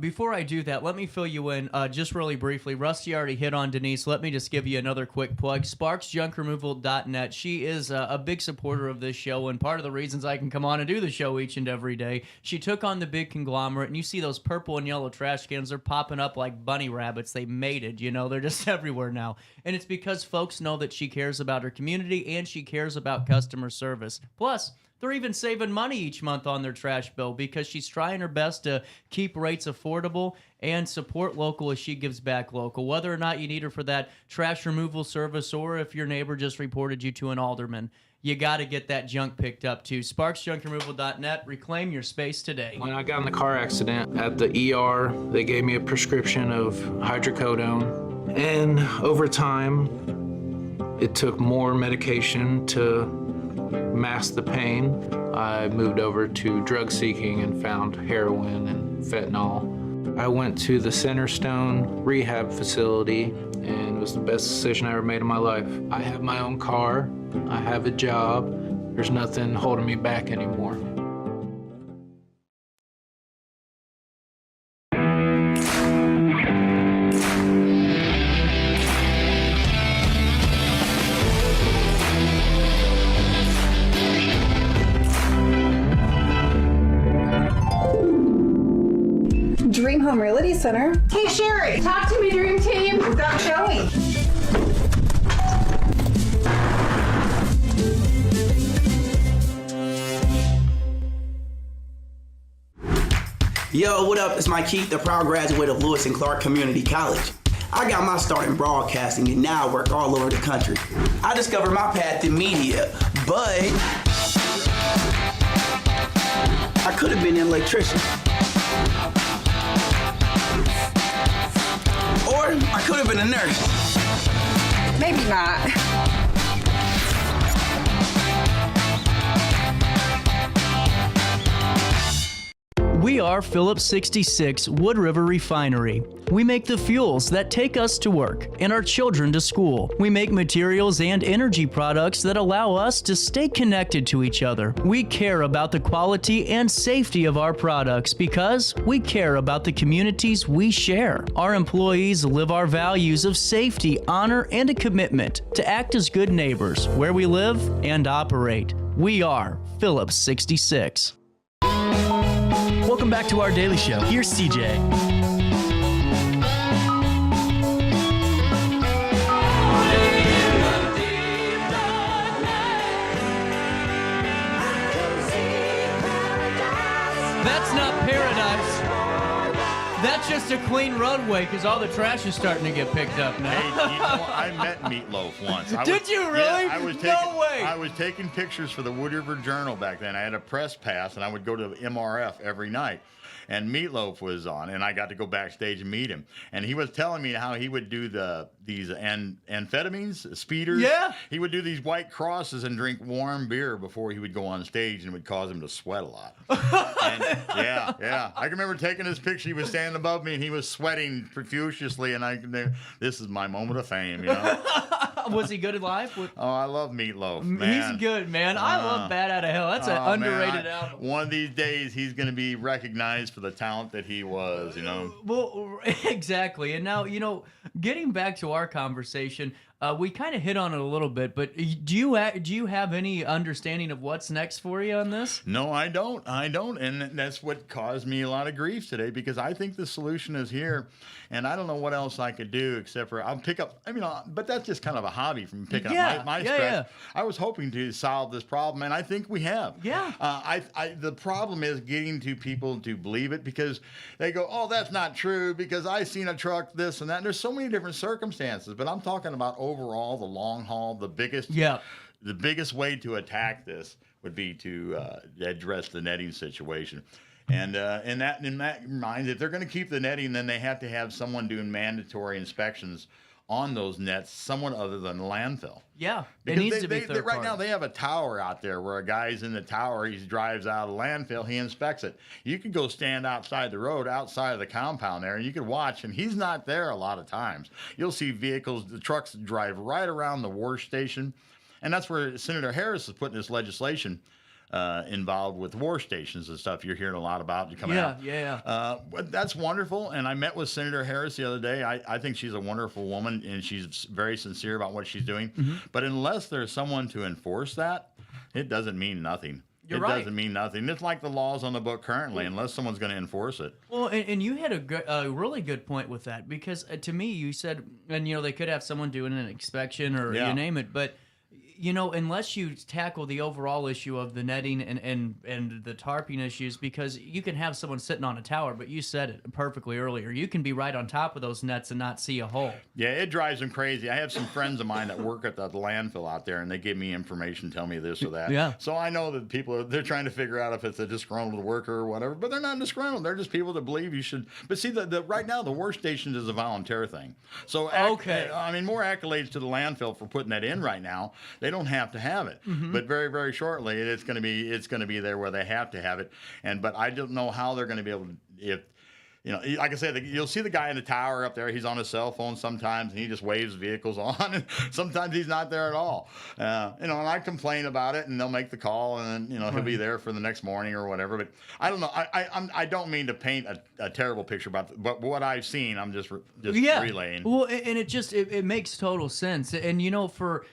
before I do that, let me fill you in just really briefly. Rusty already hit on Denise. Let me just give you another quick plug. SparksJunkRemoval.net. She is a big supporter of this show, and part of the reasons I can come on and do the show each and every day. She took on the big conglomerate, and you see those purple and yellow trash cans. They're popping up like bunny rabbits. They mated, they're just everywhere now. And it's because folks know that she cares about her community and she cares about customer service. Plus, they're even saving money each month on their trash bill because she's trying her best to keep rates affordable and support local as she gives back local, whether or not you need her for that trash removal service or if your neighbor just reported you to an alderman. you got to get that junk picked up too. SparksJunkRemoval.net. Reclaim your space today. When I got in the car accident at the ER, they gave me a prescription of hydrocodone. And over time, it took more medication to mask the pain. I moved over to drug seeking and found heroin and fentanyl. I went to the Centerstone rehab facility, and it was the best decision I ever made in my life. I have my own car, I have a job, there's nothing holding me back anymore. Dream Home Realty Center. Hey, Sherry. Talk to me, Dream Team. We've got showing. Yo, what up? It's Mike Keith, the proud graduate of Lewis and Clark Community College. I got my start in broadcasting and now I work all over the country. I discovered my path in media, but I could have been an electrician. Or I could have been a nurse. Maybe not. We are Phillips 66 Wood River Refinery. We make the fuels that take us to work and our children to school. We make materials and energy products that allow us to stay connected to each other. We care about the quality and safety of our products because we care about the communities we share. Our employees live our values of safety, honor, and a commitment to act as good neighbors where we live and operate. We are Phillips 66. Welcome back to our daily show. Here's CJ. That's not paradise. That's just a clean roadway because all the trash is starting to get picked up now. Hey, you know, I met Meatloaf once. Did you really? Yeah, no way. I was taking pictures for the Wood River Journal back then. I had a press pass, and I would go to the MRF every night. And Meatloaf was on, and I got to go backstage and meet him. And he was telling me how he would do these amphetamines, speeders. Yeah. He would do these white crosses and drink warm beer before he would go on stage, and it would cause him to sweat a lot. And yeah. I can remember taking his picture. He was standing above me, and he was sweating profusely. And this is my moment of fame, you know. Was he good live? Oh, I love Meatloaf, man. He's good, man. I love Bad Out of Hell. That's an underrated album. One of these days, he's going to be recognized for the talent that he was, you know. Well, exactly. And now, you know, getting back to our conversation, we kind of hit on it a little bit, but do you have any understanding of what's next for you on this? No, I don't. And that's what caused me a lot of grief today, because I think the solution is here, and I don't know what else I could do except for I'll pick up. I mean, but that's just kind of a hobby from picking up my stress. Yeah. I was hoping to solve this problem, and I think we have. Yeah. The problem is getting to people to believe it, because they go, oh, that's not true, because I seen a truck, this and that. And there's so many different circumstances, but I'm talking about overall, the long haul, the biggest way to attack this would be to address the netting situation. And in that mind, if they're going to keep the netting, then they have to have someone doing mandatory inspections on those nets, someone other than the landfill. Yeah, because it needs to be third right party. now they have a tower out there where a guy's in the tower, he drives out of the landfill, he inspects it. You could go stand outside the road, outside of the compound there, and you could watch, and he's not there a lot of times. You'll see vehicles, the trucks drive right around the wash station, and that's where Senator Harris is putting this legislation involved with war stations and stuff you're hearing a lot about coming out. But that's wonderful, and I met with Senator Harris the other day. I think she's a wonderful woman, and she's very sincere about what she's doing. But unless there's someone to enforce that, it doesn't mean nothing. It doesn't mean nothing. It's like the laws on the book currently, unless someone's going to enforce it. Well, and you had a really good point with that, because to me, you said, and you know, they could have someone doing an inspection or you name it, but unless you tackle the overall issue of the netting and the tarping issues, because you can have someone sitting on a tower, but you said it perfectly earlier. You can be right on top of those nets and not see a hole. Yeah, it drives them crazy. I have some friends of mine that work at the landfill out there, and they give me information, tell me this or that. Yeah. So I know that people they're trying to figure out if it's a disgruntled worker or whatever, but they're not disgruntled. They're just people that believe you should. But see, right now the work stations is a volunteer thing. So more accolades to the landfill for putting that in right now. They don't have to have it, but very, very shortly it's going to be there where they have to have it. But I don't know how they're going to be able to like I said, you'll see the guy in the tower up there. He's on his cell phone sometimes, and he just waves vehicles on. And sometimes he's not there at all. And I complain about it, and they'll make the call, and then he'll be there for the next morning or whatever. But I don't know. I don't mean to paint a terrible picture but what I've seen, I'm just relaying. Well, and it makes total sense. And for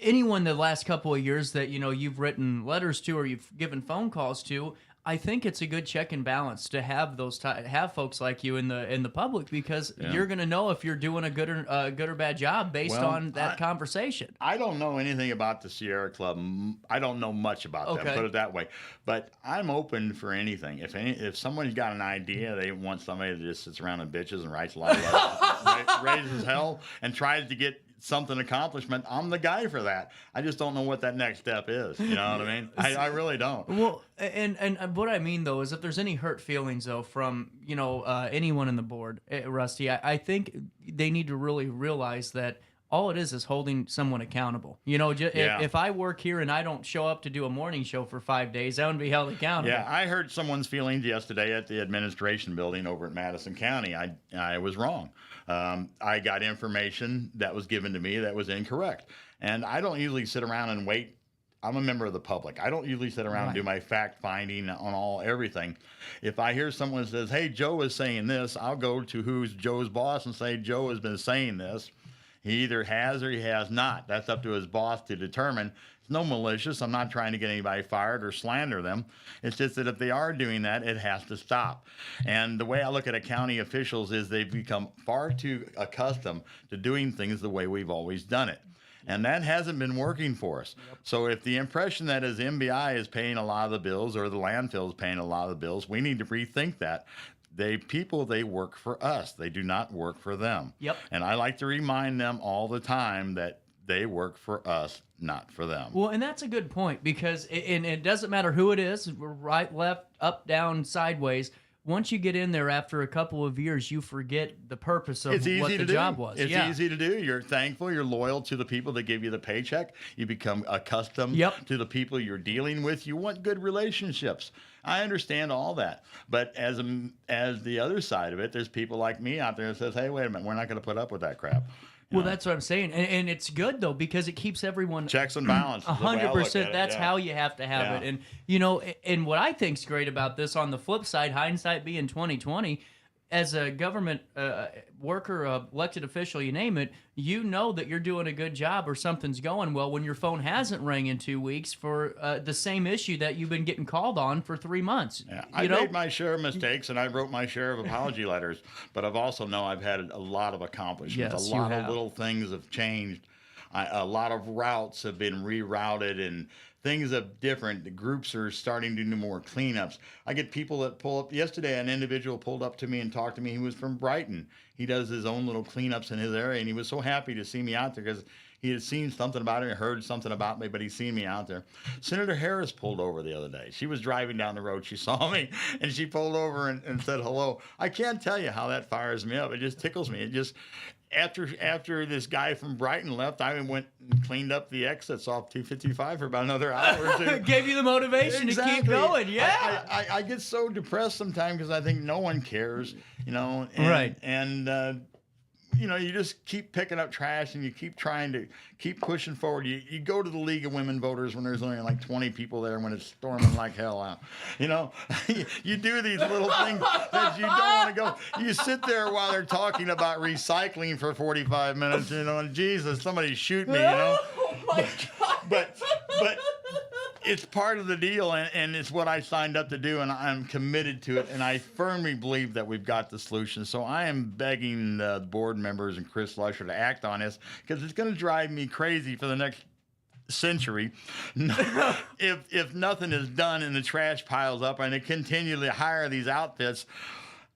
anyone the last couple of years that you've written letters to or you've given phone calls to, I think it's a good check and balance to have have folks like you in the public, because you're going to know if you're doing a good or bad job based on that conversation. I don't know anything about the Sierra Club. I don't know much about them, put it that way. But I'm open for anything. If someone's got an idea, they want somebody that just sits around and bitches and writes a lot of letters, raises hell, and tries to get something accomplishment, I'm the guy for that. I just don't know what that next step is. You know what I mean? I really don't. Well, and what I mean though is if there's any hurt feelings though from anyone in the board, Rusty, I think they need to really realize that all it is holding someone accountable. If I work here and I don't show up to do a morning show for 5 days, I wouldn't be held accountable. Yeah, I heard someone's feelings yesterday at the administration building over at Madison County. I was wrong. I got information that was given to me that was incorrect. And I don't usually sit around and wait. I'm a member of the public. I don't usually sit around and do my fact finding on everything. If I hear someone says, hey, Joe is saying this, I'll go to who's Joe's boss and say, Joe has been saying this. He either has or he has not. That's up to his boss to determine. It's no malicious. I'm not trying to get anybody fired or slander them. It's just that if they are doing that, it has to stop. And the way I look at county officials is they've become far too accustomed to doing things the way we've always done it. And that hasn't been working for us. So if the impression that is MBI is paying a lot of the bills or the landfill is paying a lot of the bills, we need to rethink that. They work for us. They do not work for them. Yep. And I like to remind them all the time that they work for us, not for them. Well, and that's a good point, because it doesn't matter who it is, right, left, up, down, sideways. Once you get in there after a couple of years, you forget the purpose of what the job was. It's easy to do. You're thankful. You're loyal to the people that give you the paycheck. You become accustomed to the people you're dealing with. You want good relationships. I understand all that. But as the other side of it, there's people like me out there that says, hey, wait a minute, we're not going to put up with that crap. Well, that's what I'm saying. And it's good, though, because it keeps everyone... Checks and balances. 100%. That's how you have to have it. And, and what I think's great about this, on the flip side, hindsight being 2020, as a government worker, elected official, you name it, you know that you're doing a good job or something's going well when your phone hasn't rang in 2 weeks for the same issue that you've been getting called on for 3 months. Yeah, I made my share of mistakes, and I wrote my share of apology letters, but I've also know I've had a lot of accomplishments. Yes, a lot of little things have changed. A lot of routes have been rerouted, and things are different. The groups are starting to do more cleanups. I get people that pull up. Yesterday, an individual pulled up to me and talked to me. He was from Brighton. He does his own little cleanups in his area, and he was so happy to see me out there because he had seen something about it, heard something about me, but he's seen me out there. Senator Harris pulled over the other day. She was driving down the road. She saw me, and she pulled over and said hello. I can't tell you how that fires me up. It just tickles me. It just... After this guy from Brighton left, I went and cleaned up the exits off 255 for about another hour or two. Gave you the motivation to keep going, I get so depressed sometimes because I think no one cares, right. And you just keep picking up trash and you keep trying to keep pushing forward. You go to the League of Women Voters when there's only like 20 people there when it's storming like hell out. You do these little things that you don't want to go. You sit there while they're talking about recycling for 45 minutes, and Jesus, somebody shoot me, Oh my God. But it's part of the deal, and it's what I signed up to do, and I'm committed to it, and I firmly believe that we've got the solution. So I am begging the board members and Chris Lusher to act on this, because it's going to drive me crazy for the next century, if nothing is done and the trash piles up, and they continually hire these outfits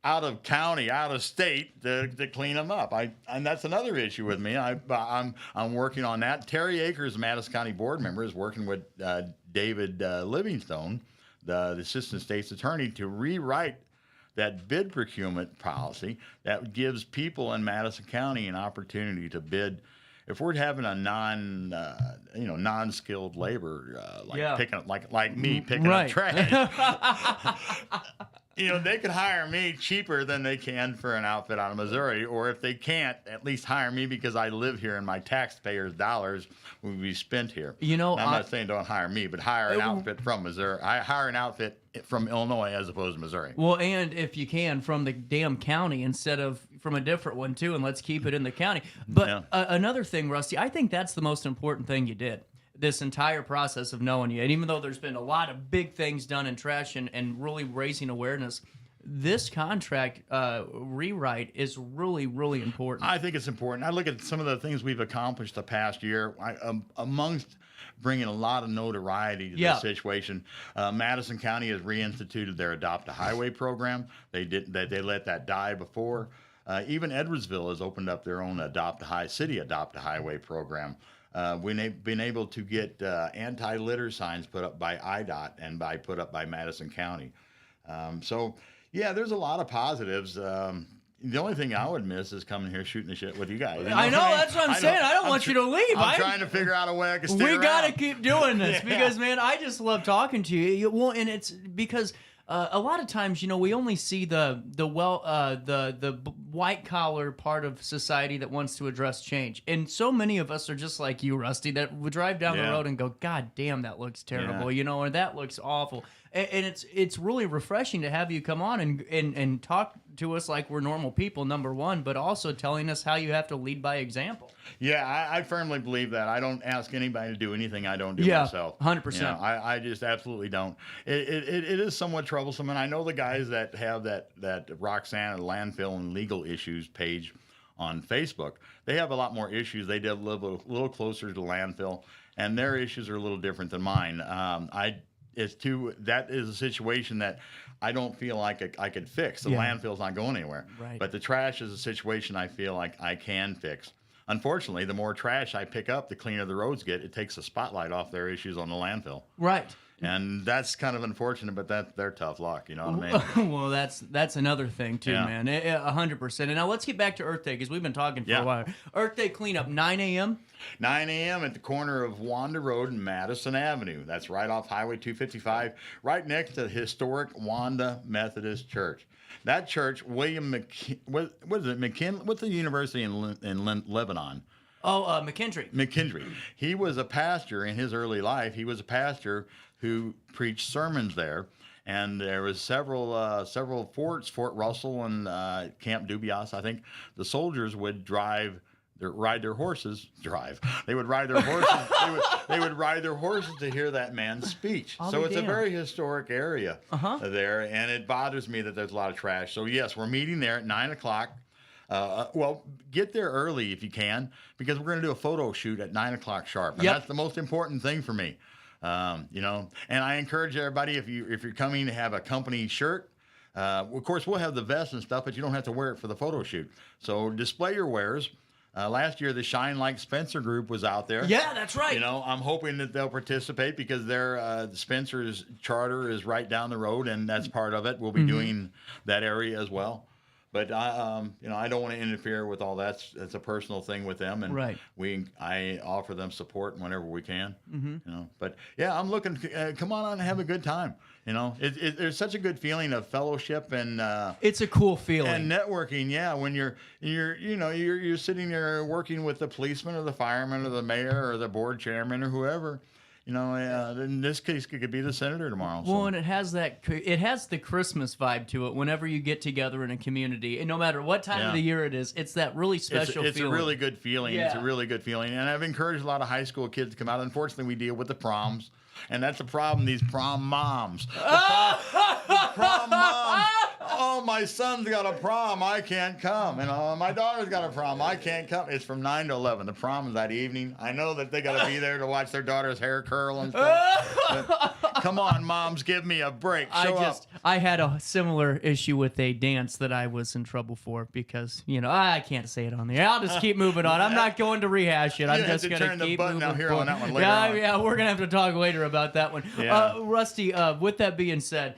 out of county, out of state to clean them up. And that's another issue with me. I'm working on that. Terry Akers, Madison County Board member, is working with David Livingstone, the Assistant State's Attorney, to rewrite that bid procurement policy that gives people in Madison County an opportunity to bid. If we're having a non-skilled labor, like me picking up trash, they could hire me cheaper than they can for an outfit out of Missouri, or if they can't, at least hire me because I live here and my taxpayers' dollars will be spent here. I'm not saying don't hire me, but hire an outfit from Missouri. I hire an outfit from Illinois as opposed to Missouri. Well, and if you can, from the damn county instead of from a different one too, and let's keep it in the county. But another thing, Rusty, I think that's the most important thing you did. This entire process of knowing you. And even though there's been a lot of big things done in trash and really raising awareness, this contract rewrite is really, really important. I think it's important. I look at some of the things we've accomplished the past year. Amongst bringing a lot of notoriety to this situation, Madison County has reinstituted their Adopt a Highway program. They let that die before. Even Edwardsville has opened up their own Adopt a Highway program. We've been able to get anti-litter signs put up by IDOT and put up by Madison County. There's a lot of positives. The only thing I would miss is coming here shooting the shit with you guys. I know, that's what I'm saying. I don't want you to leave. I'm trying to figure out a way I can stay around. We got to keep doing this because, man, I just love talking to you. Well, and it's because a lot of times, we only see the white collar part of society that wants to address change, and so many of us are just like you, Rusty, that would drive down the road and go, "God damn, that looks terrible," or that looks awful. And it's really refreshing to have you come on and talk to us like we're normal people, number one, but also telling us how you have to lead by example. Yeah, I firmly believe that. I don't ask anybody to do anything I don't do myself. 100%. I just absolutely don't. It is somewhat troublesome, and I know the guys that have that Roxanne landfill and legal issues page on Facebook. They have a lot more issues. They live a little closer to the landfill, and their issues are a little different than mine. That is a situation that I don't feel like I could fix. The landfill's not going anywhere. Right. But the trash is a situation I feel like I can fix. Unfortunately, the more trash I pick up, the cleaner the roads get. It takes the spotlight off their issues on the landfill. Right. And that's kind of unfortunate, but they're tough luck, you know what I mean? Well, that's another thing too, man. 100%. And now let's get back to Earth Day because we've been talking for a while. Earth Day cleanup, 9 a.m. 9 a.m. at the corner of Wanda Road and Madison Avenue. That's right off Highway 255, right next to the historic Wanda Methodist Church. That church, William what is it? What's the university in Lebanon? Oh, McKendree. McKendree. He was a pastor in his early life. He was a pastor who preached sermons there, and there was several forts, Fort Russell and Camp Dubious. I think the soldiers would ride their horses. They would ride their horses. they would ride their horses to hear that man's speech. So it's a very historic area there, and it bothers me that there's a lot of trash. So yes, we're meeting there at 9 o'clock. Well, get there early if you can, because we're going to do a photo shoot at 9 o'clock sharp, and that's the most important thing for me. And I encourage everybody, if you're coming to have a company shirt, of course we'll have the vest and stuff, but you don't have to wear it for the photo shoot. So display your wares. Last year, the Shine Like Spencer group was out there. Yeah, that's right. I'm hoping that they'll participate because their Spencer's charter is right down the road, and that's part of it. We'll be doing that area as well. But I don't want to interfere with all that. It's a personal thing with them, and I offer them support whenever we can. But yeah, I'm looking. Come on and have a good time. There's such a good feeling of fellowship and it's a cool feeling and networking. Yeah, when you're sitting there working with the policeman or the fireman or the mayor or the board chairman or whoever. In this case, it could be the senator tomorrow. Well, and it has the Christmas vibe to it whenever you get together in a community. And no matter what time of the year it is, it's that really special feeling. It's a really good feeling. Yeah. It's a really good feeling. And I've encouraged a lot of high school kids to come out. Unfortunately, we deal with the proms. And that's the problem, these prom moms. The prom moms. Oh, my son's got a prom, I can't come. And my daughter's got a prom, I can't come. It's from 9 to 11. The prom is that evening. I know that they got to be there to watch their daughter's hair curl and stuff. But come on, moms, give me a break. Show up. I had a similar issue with a dance that I was in trouble for because, I can't say it on the air. I'll just keep moving on. I'm not going to rehash it. I'm just going to keep moving out here on that one later on. Yeah, we're going to have to talk later about that one. Yeah. Rusty, with that being said,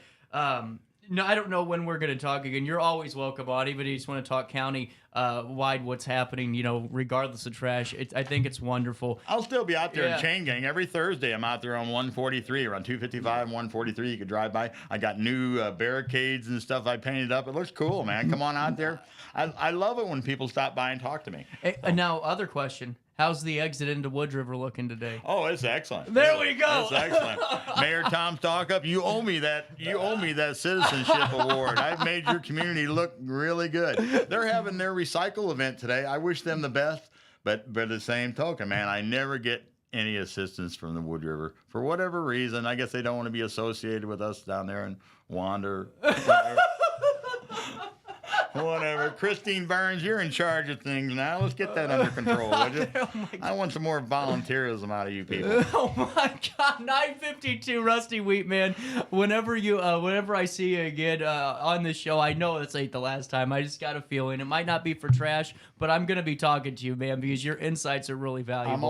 no, I don't know when we're going to talk again. You're always welcome on, even if you just want to talk county-wide what's happening, regardless of trash. I think it's wonderful. I'll still be out there in chain gang. Every Thursday I'm out there on 143, around 255 and 143. You can drive by. I got new barricades and stuff I painted up. It looks cool, man. Come on out there. I love it when people stop by and talk to me. Now, other question. How's the exit into Wood River looking today? Oh, it's excellent. There we go. It's excellent. Mayor Tom Sawyer, you owe me that citizenship award. I've made your community look really good. They're having their recycle event today. I wish them the best, but by the same token, man, I never get any assistance from the Wood River for whatever reason. I guess they don't want to be associated with us down there and wander. Whatever. Christine Burns, you're in charge of things now. Let's get that under control, would you? I want some more volunteerism out of you people. Oh my God, 9:52, Rusty Wheatman. Whenever I see you again on this show, I know this ain't the last time. I just got a feeling it might not be for trash, but I'm gonna be talking to you, man, because your insights are really valuable. I'm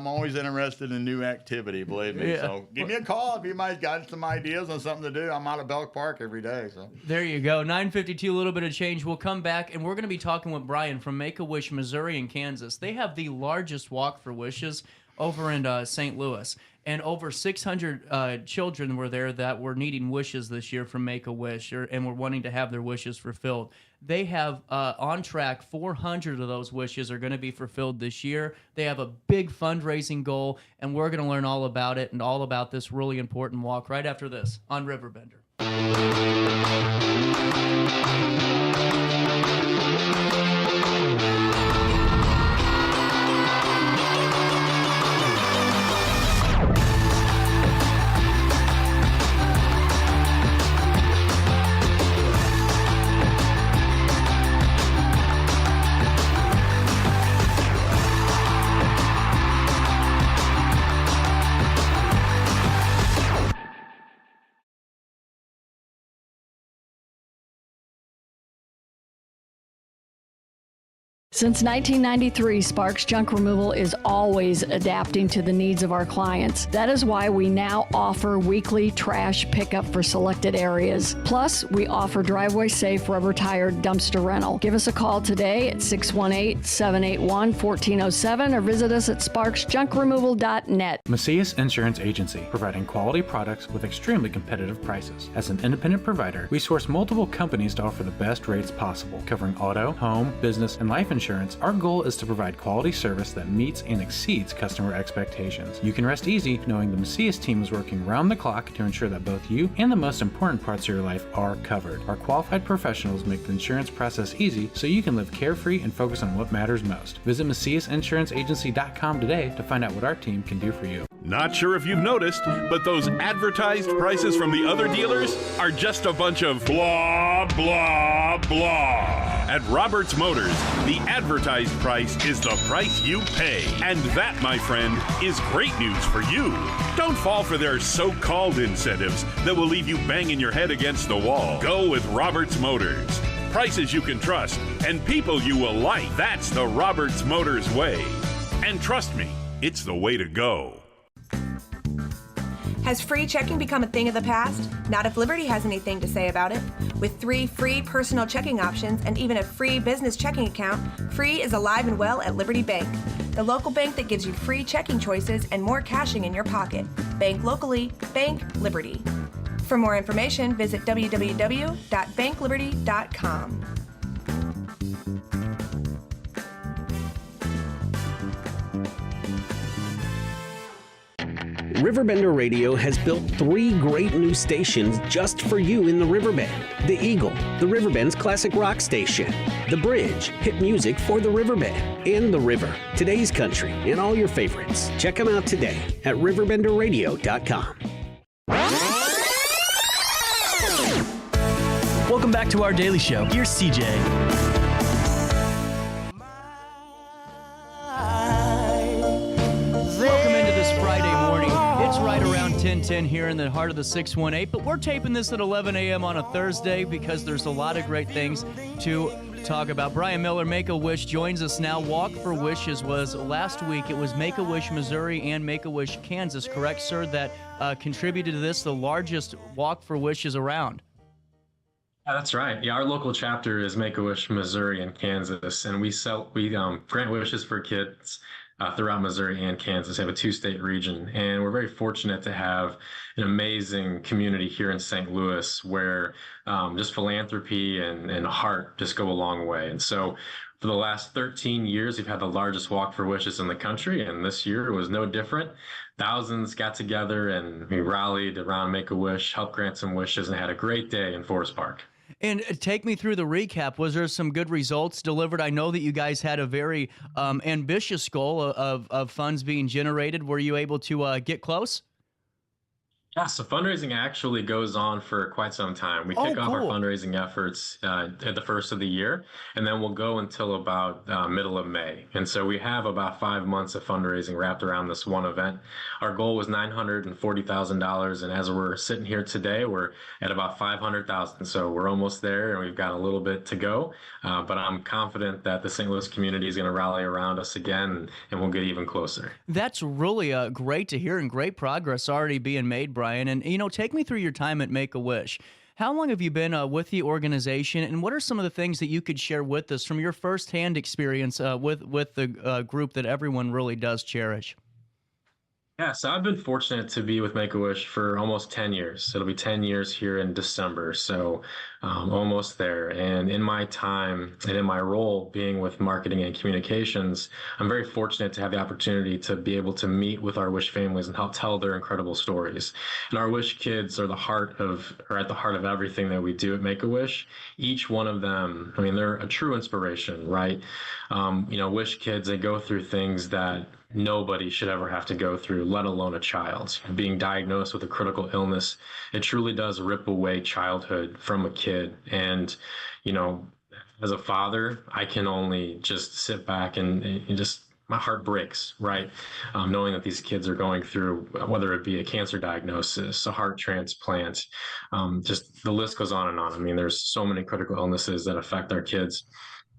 always interested in new activity, believe me. Yeah. So give me a call if you might got some ideas on something to do. I'm out of Belk Park every day. So there you go. 9:52, a little bit of change. We'll come back and we're going to be talking with Brian from Make-A-Wish, Missouri and Kansas. They have the largest Walk for Wishes over in St. Louis, and over 600 children were there that were needing wishes this year from Make-A-Wish and were wanting to have their wishes fulfilled. They have on track 400 of those wishes are going to be fulfilled this year. They have a big fundraising goal, and we're going to learn all about it and all about this really important walk right after this on RiverBender. Since 1993, Sparks Junk Removal is always adapting to the needs of our clients. That is why we now offer weekly trash pickup for selected areas. Plus, we offer driveway-safe rubber-tired dumpster rental. Give us a call today at 618-781-1407 or visit us at sparksjunkremoval.net. Macias Insurance Agency, providing quality products with extremely competitive prices. As an independent provider, we source multiple companies to offer the best rates possible, covering auto, home, business, and life insurance. Our goal is to provide quality service that meets and exceeds customer expectations. You can rest easy knowing the Macias team is working round the clock to ensure that both you and the most important parts of your life are covered. Our qualified professionals make the insurance process easy so you can live carefree and focus on what matters most. Visit MaciasInsuranceAgency.com today to find out what our team can do for you. Not sure if you've noticed, but those advertised prices from the other dealers are just a bunch of blah, blah, blah. At Roberts Motors, the advertised price is the price you pay. And that, my friend, is great news for you. Don't fall for their so-called incentives that will leave you banging your head against the wall. Go with Roberts Motors. Prices you can trust and people you will like. That's the Roberts Motors way. And trust me, it's the way to go. Has free checking become a thing of the past? Not if Liberty has anything to say about it. With 3 free personal checking options and even a free business checking account, free is alive and well at Liberty Bank, the local bank that gives you free checking choices and more cashing in your pocket. Bank locally, bank Liberty. For more information, visit www.bankliberty.com. Riverbender Radio has built 3 great new stations just for you in the Riverbend. The Eagle, the Riverbend's classic rock station. The Bridge, hit music for the Riverbend. And The River, today's country, and all your favorites. Check them out today at RiverBender.com. Welcome back to our daily show. Here's CJ. Welcome into this Friday morning. It's right around 10:10 here in the heart of the 618, but we're taping this at 11 a.m. on a Thursday because there's a lot of great things to talk about. Brian Miller, Make-A-Wish, joins us now. Walk for Wishes was last week. It was Make-A-Wish, Missouri and Make-A-Wish, Kansas, correct, sir, that contributed to this, the largest Walk for Wishes around. That's right. Yeah, our local chapter is Make-A-Wish, Missouri and Kansas, and we grant wishes for kids throughout Missouri and Kansas. We have a 2-state region, and we're very fortunate to have an amazing community here in St. Louis where just philanthropy and heart just go a long way. And so for the last 13 years, we've had the largest Walk for Wishes in the country, and this year was no different. Thousands got together and we rallied around Make-A-Wish, helped grant some wishes, and had a great day in Forest Park. And take me through the recap. Was there some good results delivered? I know that you guys had a very ambitious goal of funds being generated. Were you able to get close? Yeah, so fundraising actually goes on for quite some time. We kick off our fundraising efforts at the first of the year, and then we'll go until about middle of May. And so we have about 5 months of fundraising wrapped around this one event. Our goal was $940,000, and as we're sitting here today, we're at about $500,000. So we're almost there, and we've got a little bit to go. But I'm confident that the St. Louis community is going to rally around us again, and we'll get even closer. That's really great to hear, and great progress already being made, Brian. And, take me through your time at Make-A-Wish. How long have you been with the organization, and what are some of the things that you could share with us from your firsthand experience with the group that everyone really does cherish? Yeah, so I've been fortunate to be with Make-A-Wish for almost 10 years. It'll be 10 years here in December, so almost there. And in my time and in my role being with marketing and communications, I'm very fortunate to have the opportunity to be able to meet with our Wish families and help tell their incredible stories. And our Wish kids are at the heart of everything that we do at Make-A-Wish. Each one of them, they're a true inspiration, right? Wish kids, they go through things that nobody should ever have to go through, let alone a child. Being diagnosed with a critical illness, it truly does rip away childhood from a kid. And, as a father, I can only just sit back and just, my heart breaks, right? Knowing that these kids are going through, whether it be a cancer diagnosis, a heart transplant, just the list goes on and on. There's so many critical illnesses that affect our kids.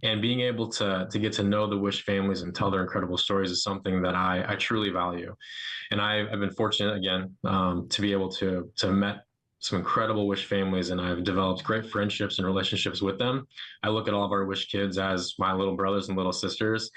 And being able to get to know the Wish families and tell their incredible stories is something that I truly value. And I've been fortunate, again, to be able to met some incredible Wish families, and I've developed great friendships and relationships with them. I look at all of our Wish kids as my little brothers and little sisters.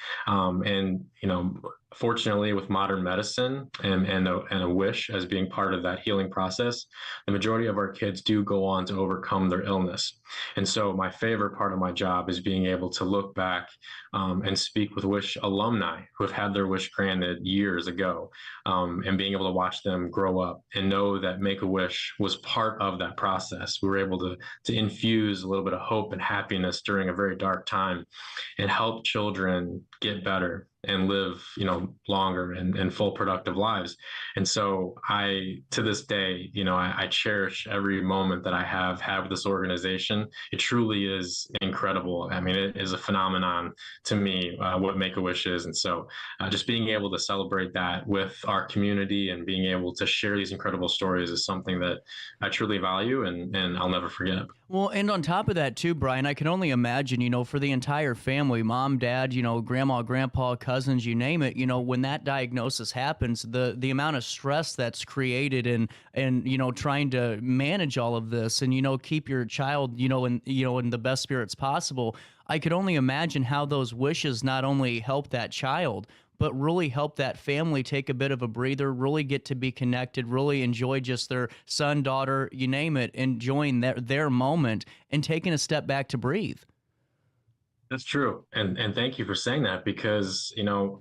Fortunately, with modern medicine and a Wish as being part of that healing process, the majority of our kids do go on to overcome their illness. And so my favorite part of my job is being able to look back and speak with Wish alumni who have had their Wish granted years ago, and being able to watch them grow up and know that Make-A-Wish was part of that process. We were able to infuse a little bit of hope and happiness during a very dark time and help children get better and live, longer and full productive lives. And so to this day, I cherish every moment that I have with this organization. It truly is incredible. It is a phenomenon to me, what Make-A-Wish is. And so just being able to celebrate that with our community and being able to share these incredible stories is something that I truly value and I'll never forget. Well, and on top of that too, Brian, I can only imagine, for the entire family, mom, dad, grandma, grandpa, cousins, you name it, when that diagnosis happens, the amount of stress that's created and trying to manage all of this and, keep your child, in the best spirits possible. I could only imagine how those wishes not only help that child, but really help that family take a bit of a breather, really get to be connected, really enjoy just their son, daughter, you name it, enjoying their moment and taking a step back to breathe. That's true. And thank you for saying that, because,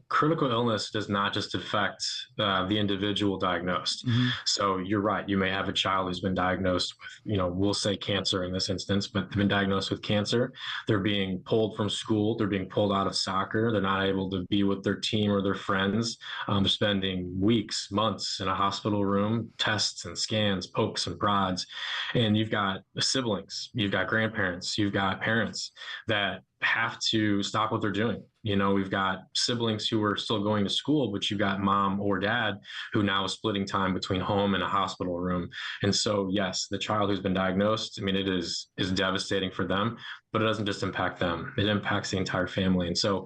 critical illness does not just affect the individual diagnosed. So you're right. You may have a child who's been diagnosed with, we'll say cancer in this instance, but they've been diagnosed with cancer. They're being pulled from school. They're being pulled out of soccer. They're not able to be with their team or their friends. They're spending weeks, months in a hospital room, tests and scans, pokes and prods. And you've got siblings, you've got grandparents, you've got parents that have to stop what they're doing. We've got siblings who are still going to school, but you've got mom or dad who now is splitting time between home and a hospital room. And so, yes, the child who's been diagnosed, it is devastating for them, but it doesn't just impact them. It impacts the entire family. And so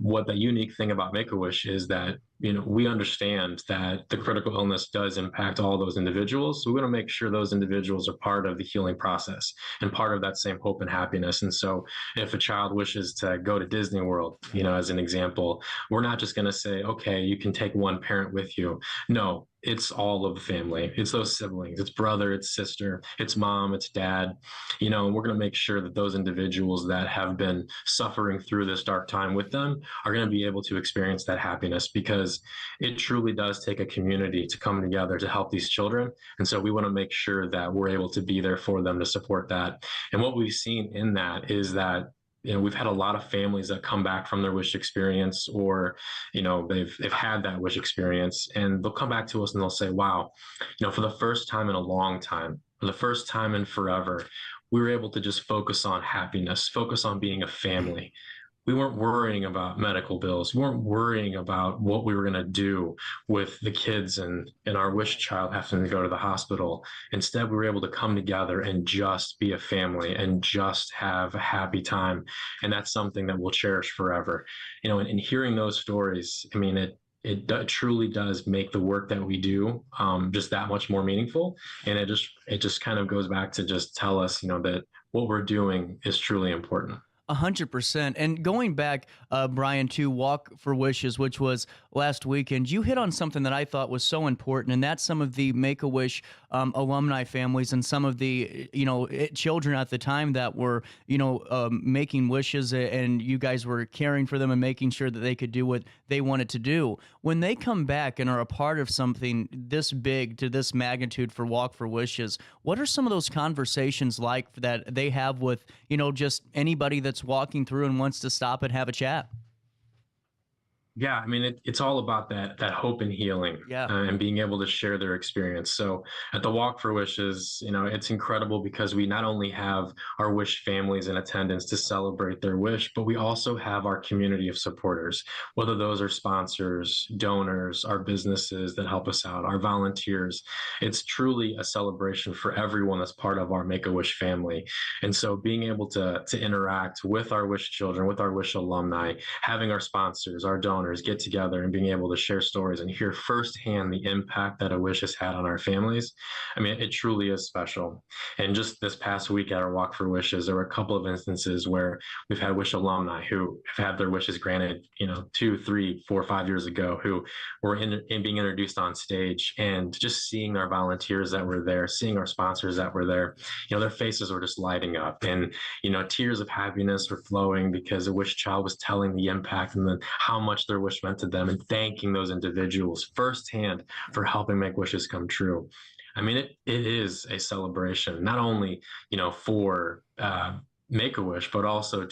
what the unique thing about Make-A-Wish is that, we understand that the critical illness does impact all those individuals. So we want to make sure those individuals are part of the healing process and part of that same hope and happiness. And so if a child wishes to go to Disney World, as an example, we're not just going to say, okay, you can take one parent with you. No, it's all of the family. It's those siblings, it's brother, it's sister, it's mom, it's dad, and we're going to make sure that those individuals that have been suffering through this dark time with them are going to be able to experience that happiness, because it truly does take a community to come together to help these children. And so we want to make sure that we're able to be there for them to support that. And what we've seen in that is that we've had a lot of families that come back from their wish experience, or, they've had that wish experience, and they'll come back to us and they'll say, wow, for the first time in a long time, for the first time in forever, we were able to just focus on happiness, focus on being a family. We weren't worrying about medical bills. We weren't worrying about what we were going to do with the kids and our wish child having to go to the hospital. Instead, we were able to come together and just be a family and just have a happy time. And that's something that we'll cherish forever. And hearing those stories, it truly does make the work that we do just that much more meaningful. And it just kind of goes back to just tell us, that what we're doing is truly important. 100%. And going back, Brian, to Walk for Wishes, which was last weekend, you hit on something that I thought was so important, and that's some of the Make-A-Wish alumni families and some of the, children at the time that were, making wishes, and you guys were caring for them and making sure that they could do what they wanted to do. When they come back and are a part of something this big to this magnitude for Walk for Wishes, what are some of those conversations like that they have with, just anybody that's walking through and wants to stop and have a chat? Yeah, it's all about that hope and healing, and being able to share their experience. So at the Walk for Wishes, it's incredible because we not only have our wish families in attendance to celebrate their wish, but we also have our community of supporters, whether those are sponsors, donors, our businesses that help us out, our volunteers. It's truly a celebration for everyone that's part of our Make-A-Wish family. And so being able to interact with our wish children, with our wish alumni, having our sponsors, our donors, get together and being able to share stories and hear firsthand the impact that a wish has had on our families. It truly is special. And just this past week at our Walk for Wishes, there were a couple of instances where we've had wish alumni who have had their wishes granted, 2, 3, 4, 5 years ago, who were being introduced on stage, and just seeing our volunteers that were there, seeing our sponsors that were there, their faces were just lighting up, and, tears of happiness were flowing because a wish child was telling the impact and how much their wish meant to them, and thanking those individuals firsthand for helping make wishes come true. It is a celebration, not only, for Make-A-Wish, but also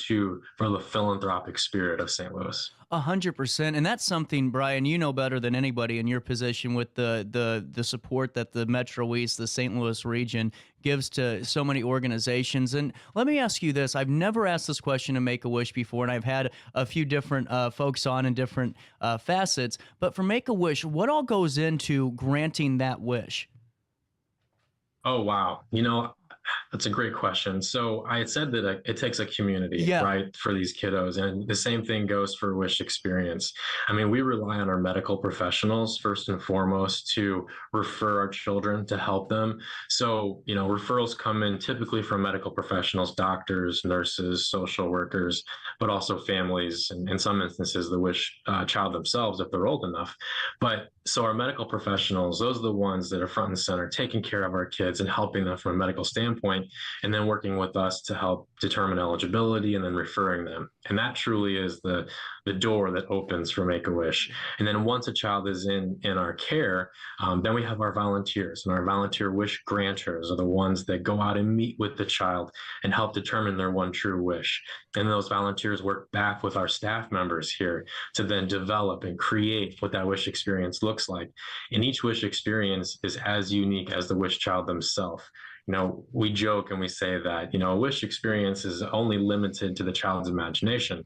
for the philanthropic spirit of St. Louis. 100%. And that's something, Brian, you know better than anybody in your position with the support that the Metro East, the St. Louis region, gives to so many organizations. And let me ask you this. I've never asked this question to Make-A-Wish before, and I've had a few different folks on in different facets. But for Make-A-Wish, what all goes into granting that wish? Oh, wow. That's a great question. So I had said that it takes a community, right, for these kiddos. And the same thing goes for Wish Experience. We rely on our medical professionals first and foremost to refer our children to help them. So, referrals come in typically from medical professionals, doctors, nurses, social workers, but also families, and in some instances, the wish child themselves, if they're old enough. But so our medical professionals, those are the ones that are front and center, taking care of our kids and helping them from a medical standpoint. standpoint, and then working with us to help determine eligibility and then referring them. And that truly is the door that opens for Make-A-Wish. And then once a child is in our care, then we have our volunteers, and our volunteer wish granters are the ones that go out and meet with the child and help determine their one true wish. And those volunteers work back with our staff members here to then develop and create what that wish experience looks like. And each wish experience is as unique as the wish child themselves. You know, we joke and we say that, you know, a wish experience is only limited to the child's imagination,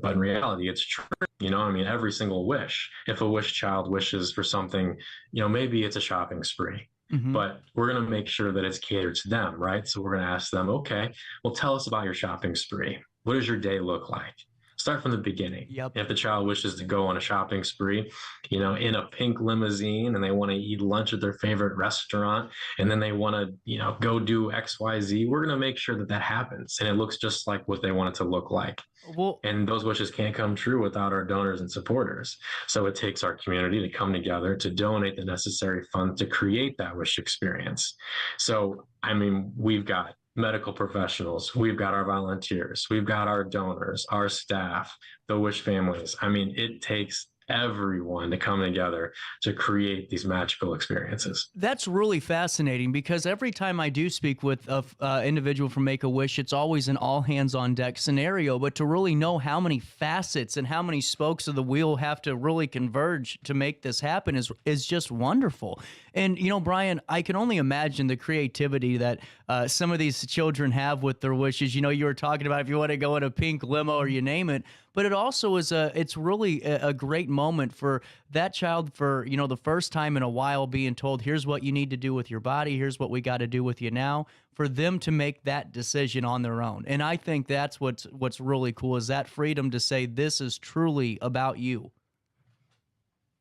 but in reality, it's true. You know, I mean, every single wish, if a wish child wishes for something, you know, maybe it's a shopping spree, but we're going to make sure that it's catered to them, right? So we're going to ask them, okay, well, tell us about your shopping spree. What does your day look like? Start from the beginning. Yep. If the child wishes to go on a shopping spree, you know, in a pink limousine, and they want to eat lunch at their favorite restaurant, and then they want to, you know, go do X, Y, Z, we're going to make sure that that happens. And it looks just like what they want it to look like. Well, and those wishes can't come true without our donors and supporters. So it takes our community to come together to donate the necessary funds to create that wish experience. So, I mean, we've got medical professionals, we've got our volunteers, we've got our donors, our staff, the wish families. I mean, it takes everyone to come together to create these magical experiences. That's really fascinating, because every time I do speak with an individual from Make-A-Wish, it's always an all-hands-on-deck scenario. But to really know how many facets and how many spokes of the wheel have to really converge to make this happen is just wonderful. And, you know, Brian, I can only imagine the creativity that some of these children have with their wishes. You know, you were talking about if you want to go in a pink limo or you name it. But it also is it's really a great moment for that child, for, you know, the first time in a while being told, here's what you need to do with your body, here's what we got to do with you now, for them to make that decision on their own. And I think that's what's really cool, is that freedom to say, this is truly about you.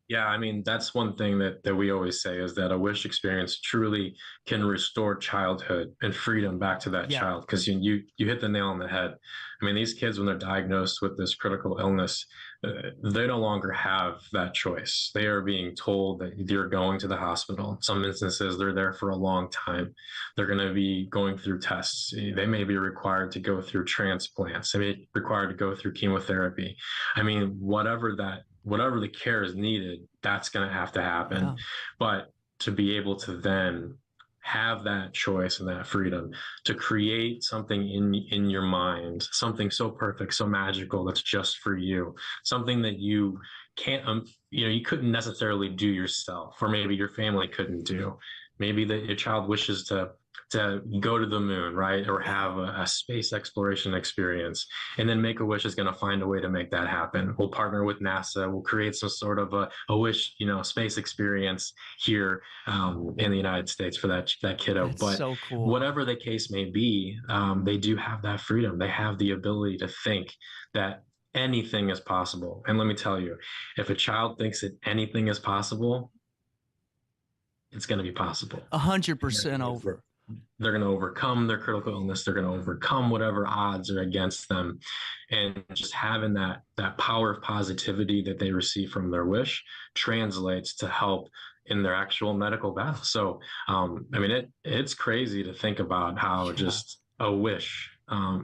Yeah, I mean, that's one thing that we always say, is that a wish experience truly can restore childhood and freedom back to that child. Because you hit the nail on the head. I mean, these kids, when they're diagnosed with this critical illness, they no longer have that choice. They are being told that you're going to the hospital. In some instances, they're there for a long time. They're going to be going through tests. They may be required to go through transplants. They may be required to go through chemotherapy. I mean, whatever the care is needed, that's going to have to happen. Yeah. But to be able to then have that choice and that freedom to create something in your mind, something so perfect, so magical, that's just for you, something that you can't, you couldn't necessarily do yourself, or maybe your family couldn't do. Maybe your child wishes to go to the moon, right? Or have a space exploration experience. And then Make-A-Wish is going to find a way to make that happen. We'll partner with NASA. We'll create some sort of a wish, space experience here in the United States for that kiddo. That's but so cool. Whatever the case may be, they do have that freedom. They have the ability to think that anything is possible. And let me tell you, if a child thinks that anything is possible, it's going to be possible. 100% over. They're going to overcome their critical illness. They're going to overcome whatever odds are against them. And just having that power of positivity that they receive from their wish translates to help in their actual medical battle. So, I mean, it's crazy to think about how just a wish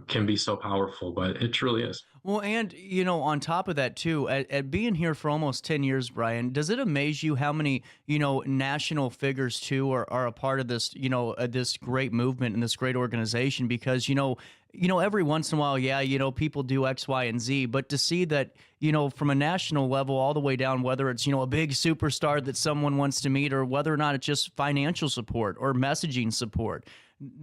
can be so powerful, but it truly is. Well, and, on top of that, too, at being here for almost 10 years, Brian, does it amaze you how many, national figures, too, are a part of this, this great movement and this great organization? Because, every once in a while, people do X, Y, and Z, but to see that, from a national level all the way down, whether it's, a big superstar that someone wants to meet, or whether or not it's just financial support or messaging support,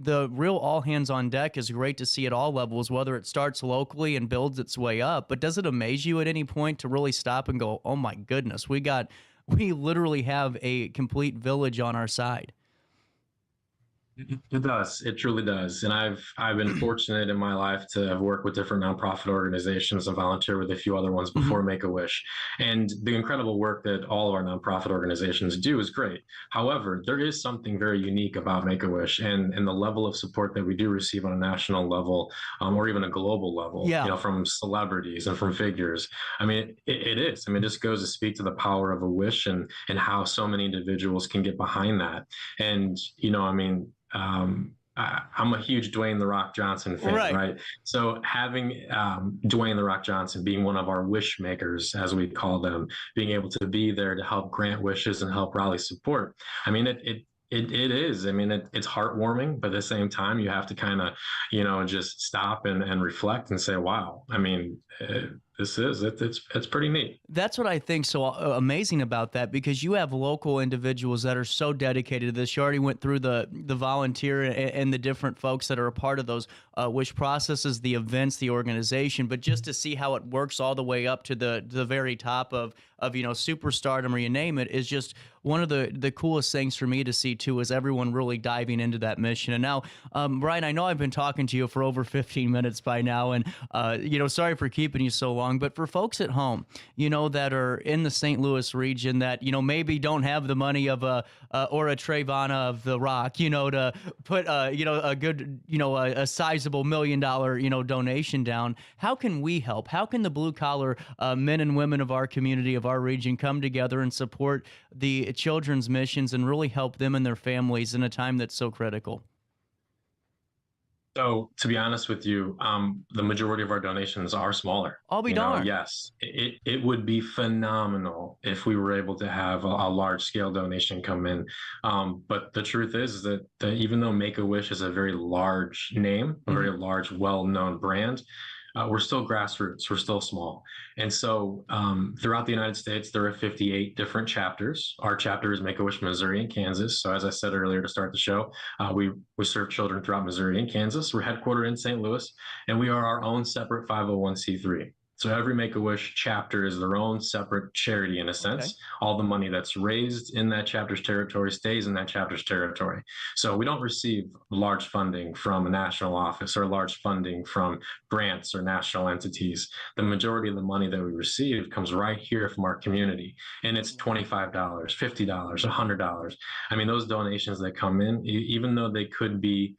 the real all hands on deck is great to see at all levels, whether it starts locally and builds its way up. But does it amaze you at any point to really stop and go, oh my goodness, we literally have a complete village on our side? It does. It truly does. And I've been fortunate in my life to have worked with different nonprofit organizations and volunteer with a few other ones before Make-A-Wish. And the incredible work that all of our nonprofit organizations do is great. However, there is something very unique about Make-A-Wish and the level of support that we do receive on a national level, or even a global level, from celebrities and from figures. I mean, it is. I mean, it just goes to speak to the power of a wish and how so many individuals can get behind that. And, I'm a huge Dwayne The Rock Johnson fan, right? So having Dwayne The Rock Johnson being one of our wish makers, as we call them, being able to be there to help grant wishes and help rally support. I mean, it is. I mean, it's heartwarming, but at the same time, you have to kind of, just stop and reflect and say, wow, I mean, it's pretty neat. That's what I think so amazing about that, because you have local individuals that are so dedicated to this. You already went through the volunteer and the different folks that are a part of those wish processes, the events, the organization, but just to see how it works all the way up to the very top of superstardom, or you name it, is just one of the coolest things for me to see too, is everyone really diving into that mission. And now, Brian, I know I've been talking to you for over 15 minutes by now, and sorry for keeping you so long, but for folks at home, that are in the St. Louis region that, maybe don't have the money of a Trayvon of The Rock, to put, a good, a sizable $1 million, donation down. How can we help? How can the blue collar men and women of our community, of our region, come together and support the children's missions and really help them and their families in a time that's so critical? So, to be honest with you, the majority of our donations are smaller. I'll be darned. Yes, it would be phenomenal if we were able to have a large scale donation come in. But the truth is that even though Make-A-Wish is a very large name, a very large, well-known brand, we're still grassroots, we're still small. And so throughout the United States, there are 58 different chapters. Our chapter is Make-A-Wish Missouri and Kansas. So as I said earlier to start the show, we serve children throughout Missouri and Kansas. We're headquartered in St. Louis, and we are our own separate 501c3. So every Make-A-Wish chapter is their own separate charity in a sense. Okay. All the money that's raised in that chapter's territory stays in that chapter's territory. So we don't receive large funding from a national office or large funding from grants or national entities. The majority of the money that we receive comes right here from our community. And it's $25, $50, $100. I mean, those donations that come in, even though they could be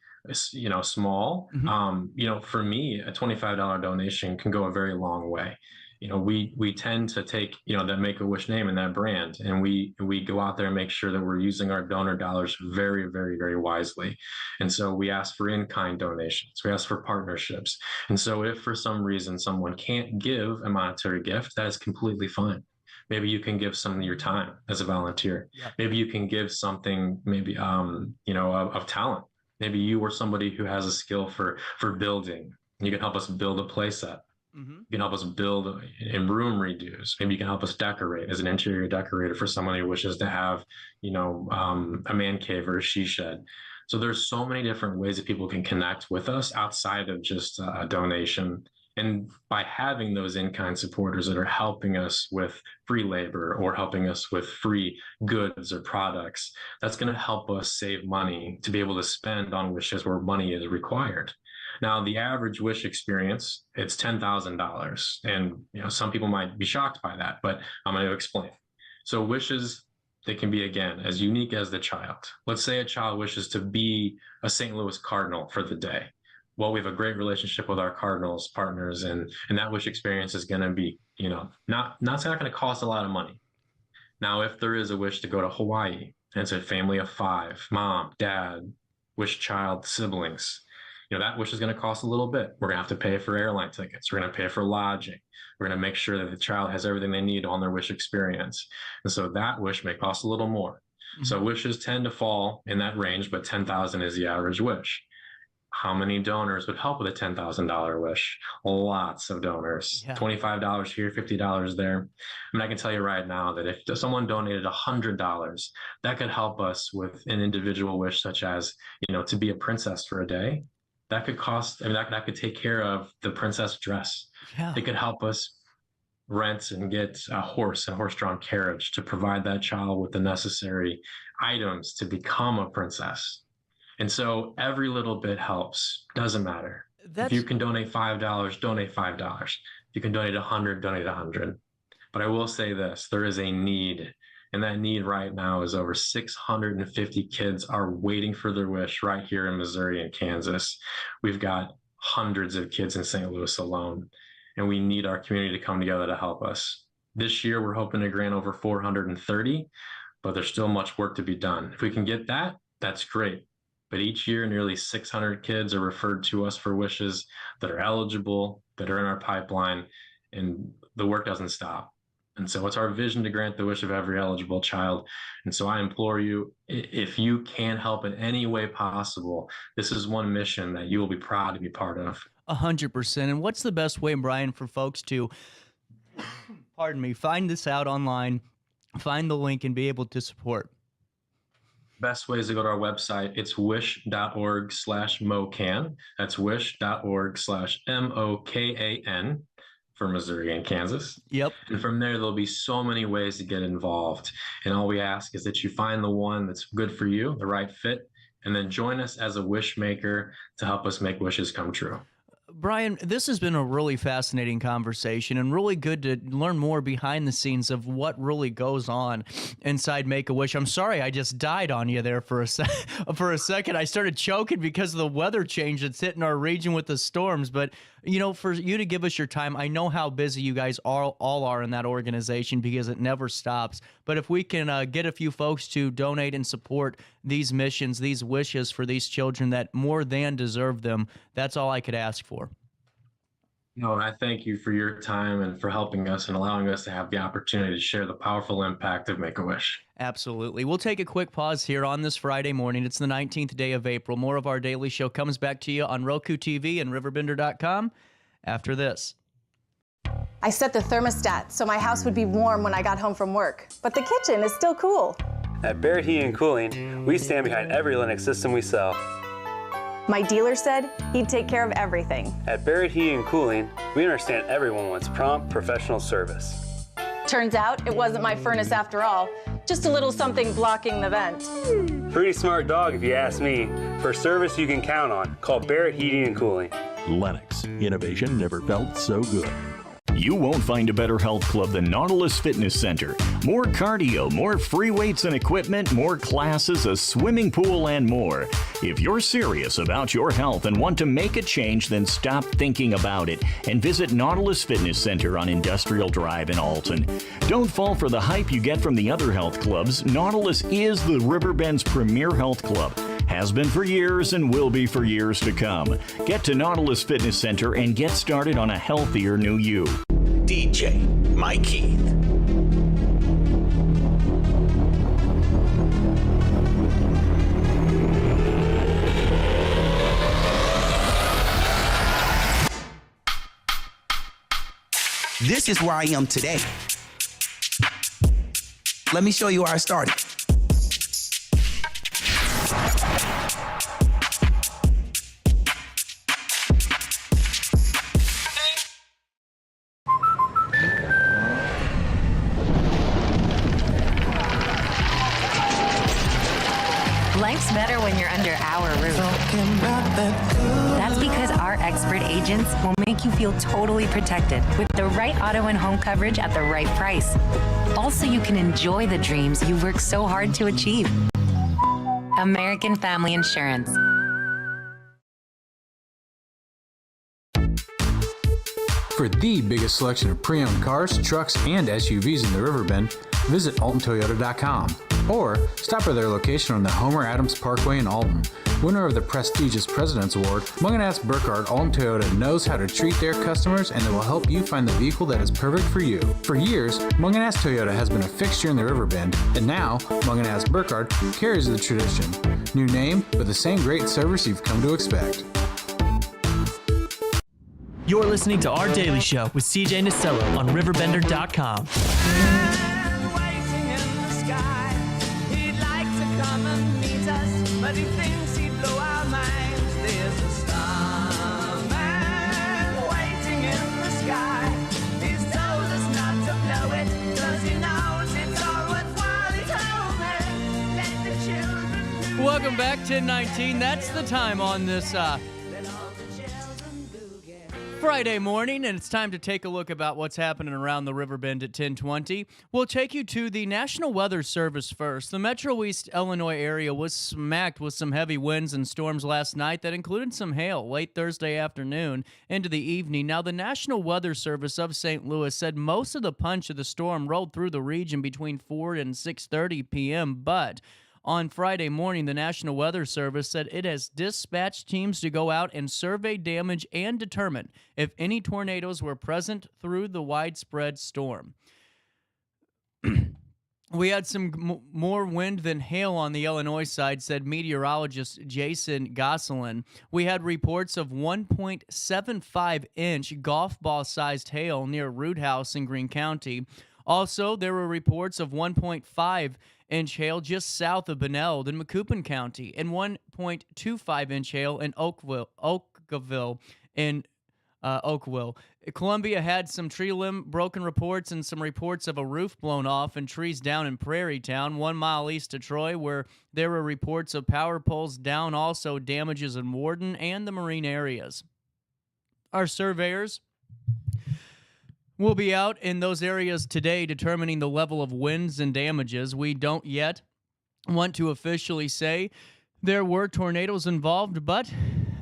small, for me, a $25 donation can go a very long way. We tend to take, that Make-A-Wish name and that brand, and we go out there and make sure that we're using our donor dollars very, very, very wisely. And so we ask for in-kind donations. We ask for partnerships. And so if for some reason someone can't give a monetary gift, that is completely fine. Maybe you can give some of your time as a volunteer. Yeah. Maybe you can give something, maybe, of talent. Maybe you or somebody who has a skill for building. You can help us build a play set. You can help us build in room redos. Maybe you can help us decorate as an interior decorator for someone who wishes to have, a man cave or a she shed. So there's so many different ways that people can connect with us outside of just a donation. And by having those in-kind supporters that are helping us with free labor or helping us with free goods or products, that's going to help us save money to be able to spend on wishes where money is required. Now, the average wish experience, it's $10,000. And some people might be shocked by that, but I'm going to explain. So wishes, they can be, again, as unique as the child. Let's say a child wishes to be a St. Louis Cardinal for the day. Well, we have a great relationship with our Cardinals partners, and that wish experience is going to be, not going to cost a lot of money. Now, if there is a wish to go to Hawaii, and it's a family of 5, mom, dad, wish child, siblings, that wish is going to cost a little bit. We're going to have to pay for airline tickets. We're going to pay for lodging. We're going to make sure that the child has everything they need on their wish experience. And so that wish may cost a little more. So wishes tend to fall in that range, but 10,000 is the average wish. How many donors would help with a $10,000 wish? Lots of donors. Yeah. $25 here, $50 there. I mean, I can tell you right now that if someone donated $100, that could help us with an individual wish, such as, to be a princess for a day. That could cost, that could take care of the princess dress. Yeah. It could help us rent and get a horse and horse-drawn carriage to provide that child with the necessary items to become a princess. And so every little bit helps. Doesn't matter. If you can donate $5, donate $5. If you can donate 100, donate 100. But I will say this, there is a need. And that need right now is over 650 kids are waiting for their wish right here in Missouri and Kansas. We've got hundreds of kids in St. Louis alone, and we need our community to come together to help us. This year, we're hoping to grant over 430, but there's still much work to be done. If we can get that, that's great. but each year nearly 600 kids are referred to us for wishes that are eligible, that are in our pipeline, and the work doesn't stop. And so it's our vision to grant the wish of every eligible child. And so I implore you, if you can help in any way possible, this is one mission that you will be proud to be part of. 100%. And what's the best way, Brian, for folks to, pardon me, find this out online, find the link, and be able to support? Best way is to go to our website. It's wish.org/MOCAN. That's wish.org/MOKAN for Missouri and Kansas. Yep. And from there, there'll be so many ways to get involved. And all we ask is that you find the one that's good for you, the right fit, and then join us as a wish maker to help us make wishes come true. Brian, this has been a really fascinating conversation and really good to learn more behind the scenes of what really goes on inside Make-A-Wish. I'm sorry I just died on you there for a second. I started choking because of the weather change that's hitting our region with the storms. But, you know, for you to give us your time, I know how busy you guys all are in that organization because it never stops. But if we can get a few folks to donate and support these missions, these wishes for these children that more than deserve them, that's all I could ask for. No, and I thank you for your time and for helping us and allowing us to have the opportunity to share the powerful impact of Make-A-Wish. Absolutely. We'll take a quick pause here on this Friday morning. It's the 19th day of April. More of our daily show comes back to you on Roku TV and RiverBender.com after this. I set the thermostat so my house would be warm when I got home from work, but the kitchen is still cool. At Barrett Heating and Cooling, we stand behind every Lennox system we sell. My dealer said he'd take care of everything. At Barrett Heating and Cooling, we understand everyone wants prompt, professional service. Turns out it wasn't my furnace after all, just a little something blocking the vent. Pretty smart dog if you ask me. For service you can count on, call Barrett Heating and Cooling. Lennox, innovation never felt so good. You won't find a better health club than Nautilus Fitness Center. More cardio, more free weights and equipment, more classes, a swimming pool, and more. If you're serious about your health and want to make a change, then stop thinking about it and visit Nautilus Fitness Center on Industrial Drive in Alton. Don't fall for the hype you get from the other health clubs. Nautilus is the Riverbend's premier health club. Has been for years and will be for years to come. Get to Nautilus Fitness Center and get started on a healthier new you. DJ Mike Keith. This is where I am today. Let me show you where I started. Life's better when you're under our roof. That's because our expert agents will make you feel totally protected with the right auto and home coverage at the right price. Also, you can enjoy the dreams you worked so hard to achieve. American Family Insurance. For the biggest selection of pre-owned cars, trucks, and SUVs in the Riverbend, visit AltonToyota.com or stop by their location on the Homer Adams Parkway in Alton. Winner of the prestigious President's Award, Munganast Burkhardt Alton Toyota knows how to treat their customers, and they will help you find the vehicle that is perfect for you. For years, Munganast Toyota has been a fixture in the Riverbend, and now Munganast Burkhardt carries the tradition. New name, but the same great service you've come to expect. You're listening to Our Daily Show with CJ Nasello on RiverBender.com. But he thinks he'd blow our minds. There's a starman waiting in the sky. He's told us not to blow it, 'cause he knows it's all worthwhile. He told me, let the children do. Welcome back, 10:19. That's the time on this Friday morning, and it's time to take a look about what's happening around the Riverbend at 10:20. We'll take you to the National Weather Service first. The Metro East Illinois area was smacked with some heavy winds and storms last night that included some hail late Thursday afternoon into the evening. Now, the National Weather Service of St. Louis said most of the punch of the storm rolled through the region between 4 and 6:30 p.m., but On Friday morning, the National Weather Service said it has dispatched teams to go out and survey damage and determine if any tornadoes were present through the widespread storm. We had some more wind than hail on the Illinois side, said meteorologist Jason Gosselin. We had reports of 1.75-inch golf ball-sized hail near Root House in Greene County. Also, there were reports of 1.5-inch hail just south of Beneld in Macoupin County and 1.25-inch hail in Oakville in Oakville. Columbia had some tree limb broken reports and some reports of a roof blown off and trees down in Prairie Town, 1 mile east of Troy, where there were reports of power poles down, also damages in Warden and the marine areas. Our surveyors will be out in those areas today determining the level of winds and damages. We don't yet want to officially say there were tornadoes involved, but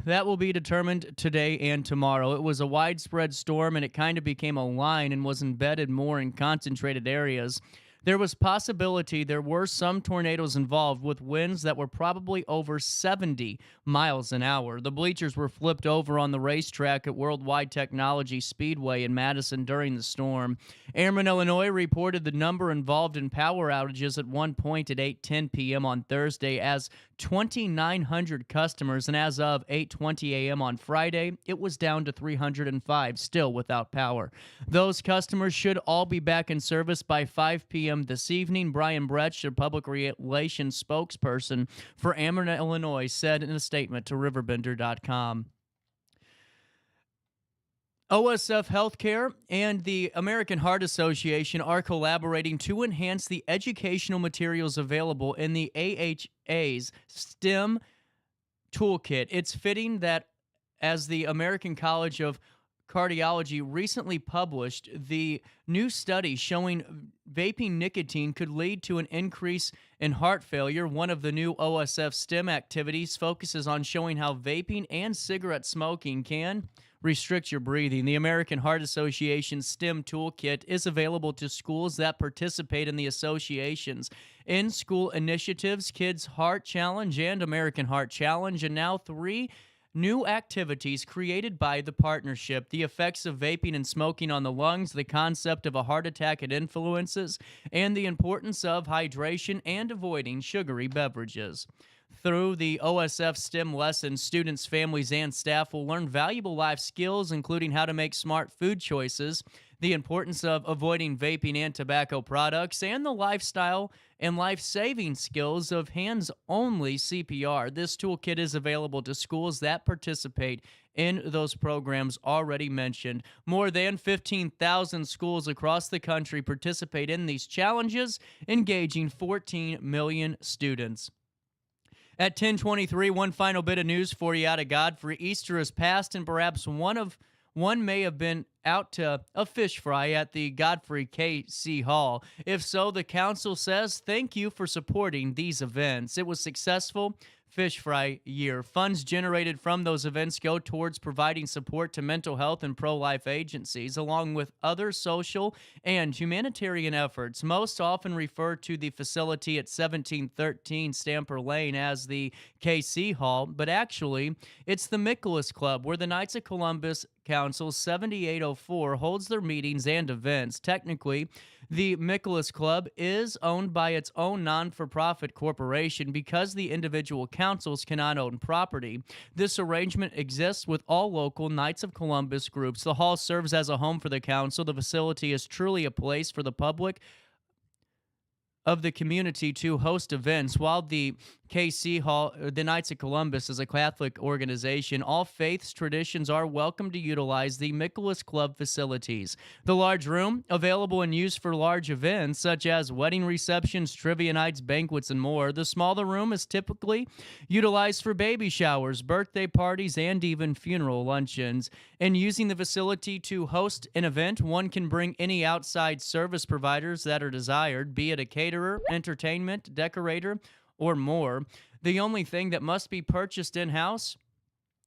that will be determined today and tomorrow. It was a widespread storm, and it kind of became a line and was embedded more in concentrated areas. There was possibility there were some tornadoes involved with winds that were probably over 70 miles an hour. The bleachers were flipped over on the racetrack at Worldwide Technology Speedway in Madison during the storm. Airmen Illinois reported the number involved in power outages at one point at 8:10 p.m. on Thursday as 2,900 customers, and as of 8:20 a.m. on Friday, it was down to 305, still without power. Those customers should all be back in service by 5 p.m. this evening. Brian Bretsch, the public relations spokesperson for Airmen Illinois, said in a statement to RiverBender.com. OSF Healthcare and the American Heart Association are collaborating to enhance the educational materials available in the AHA's STEM toolkit. It's fitting that as the American College of Cardiology recently published the new study showing vaping nicotine could lead to an increase in heart failure. One of the new OSF STEM activities focuses on showing how vaping and cigarette smoking can restrict your breathing. The American Heart Association STEM Toolkit is available to schools that participate in the association's in-school initiatives, Kids Heart Challenge and American Heart Challenge, and now 3 new activities created by the partnership: the effects of vaping and smoking on the lungs, the concept of a heart attack it influences, and the importance of hydration and avoiding sugary beverages. Through the OSF STEM lessons, students, families, and staff will learn valuable life skills, including how to make smart food choices, the importance of avoiding vaping and tobacco products, and the lifestyle and life-saving skills of hands-only CPR. This toolkit is available to schools that participate in those programs already mentioned. More than 15,000 schools across the country participate in these challenges, engaging 14 million students. At 10:23, one final bit of news for you out of Godfrey. Easter has passed, and perhaps one may have been out to a fish fry at the Godfrey K.C. Hall. If so, the council says thank you for supporting these events. It was successful fish fry year. Funds generated from those events go towards providing support to mental health and pro-life agencies, along with other social and humanitarian efforts. Most often refer to the facility at 1713 Stamper Lane as the KC Hall, but actually it's the Nicholas Club, where the Knights of Columbus Council 7804 holds their meetings and events. Technically, the Nicholas Club is owned by its own non-for-profit corporation because the individual councils cannot own property. This arrangement exists with all local Knights of Columbus groups. The hall serves as a home for the council. The facility is truly a place for the public of the community to host events. While the KC Hall, the Knights of Columbus, is a Catholic organization, all faiths traditions are welcome to utilize the Nicholas Club facilities. The large room, available and used for large events such as wedding receptions, trivia nights, banquets, and more. The smaller room is typically utilized for baby showers, birthday parties, and even funeral luncheons. In using the facility to host an event, one can bring any outside service providers that are desired, be it a caterer, entertainment, decorator, or more. The only thing that must be purchased in-house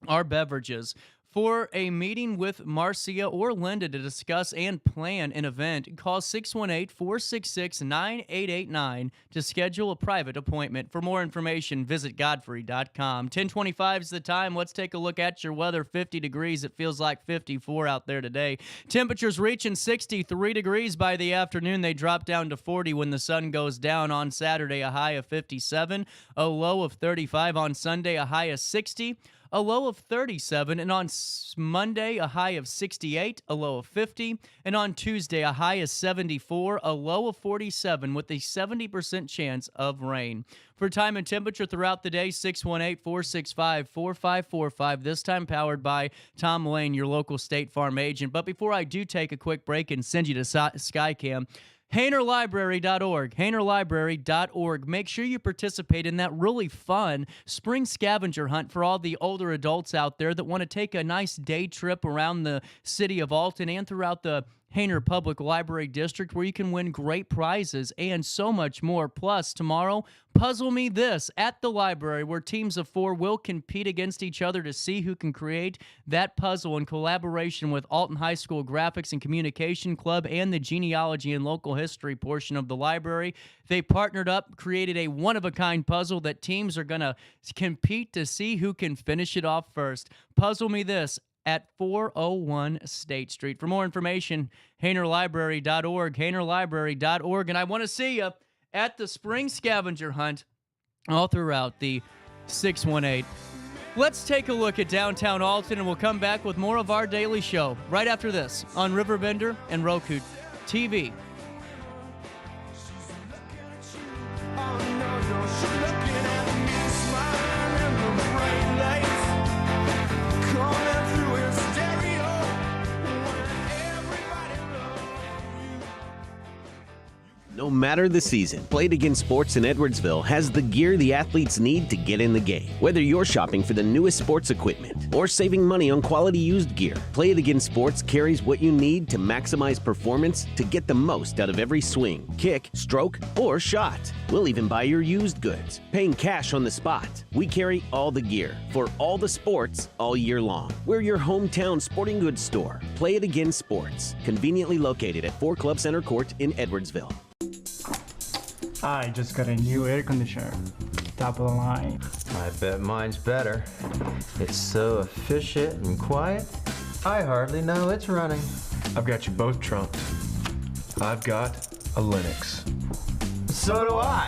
are beverages. For a meeting with Marcia or Linda to discuss and plan an event, call 618-466-9889 to schedule a private appointment. For more information, visit Godfrey.com. 10:25 is the time. Let's take a look at your weather. 50 degrees. It feels like 54 out there today. Temperatures reaching 63 degrees by the afternoon. They drop down to 40 when the sun goes down on Saturday, a high of 57, a low of 35 on Sunday, a high of 60. A low of 37, and on Monday, a high of 68, a low of 50, and on Tuesday, a high of 74, a low of 47, with a 70% chance of rain. For time and temperature throughout the day, 618-465-4545, this time powered by Tom Lane, your local State Farm agent. But before I do take a quick break and send you to Skycam, HanerLibrary.org, HanerLibrary.org. Make sure you participate in that really fun spring scavenger hunt for all the older adults out there that want to take a nice day trip around the city of Alton and throughout the Hainer Public Library District, where you can win great prizes and so much more. Plus, tomorrow, Puzzle Me This at the library, where teams of 4 will compete against each other to see who can create that puzzle in collaboration with Alton High School Graphics and Communication Club and the Genealogy and Local History portion of the library. They partnered up, created a one-of-a-kind puzzle that teams are going to compete to see who can finish it off first. Puzzle Me This at 401 State Street. For more information, HanerLibrary.org, HanerLibrary.org. And I want to see you at the spring scavenger hunt all throughout the 618. Let's take a look at downtown Alton, and we'll come back with more of our daily show right after this on Riverbender and Roku TV. No matter the season, Play It Again Sports in Edwardsville has the gear the athletes need to get in the game. Whether you're shopping for the newest sports equipment or saving money on quality used gear, Play It Again Sports carries what you need to maximize performance to get the most out of every swing, kick, stroke, or shot. We'll even buy your used goods, paying cash on the spot. We carry all the gear for all the sports all year long. We're your hometown sporting goods store. Play It Again Sports, conveniently located at 4 Club Center Court in Edwardsville. I just got a new air conditioner. Top of the line. I bet mine's better. It's so efficient and quiet, I hardly know it's running. I've got you both trumped. I've got a Linux. So do I.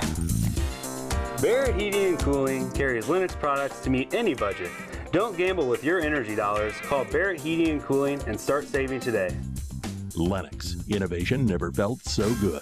Barrett Heating and Cooling carries Linux products to meet any budget. Don't gamble with your energy dollars. Call Barrett Heating and Cooling and start saving today. Lennox. Innovation never felt so good.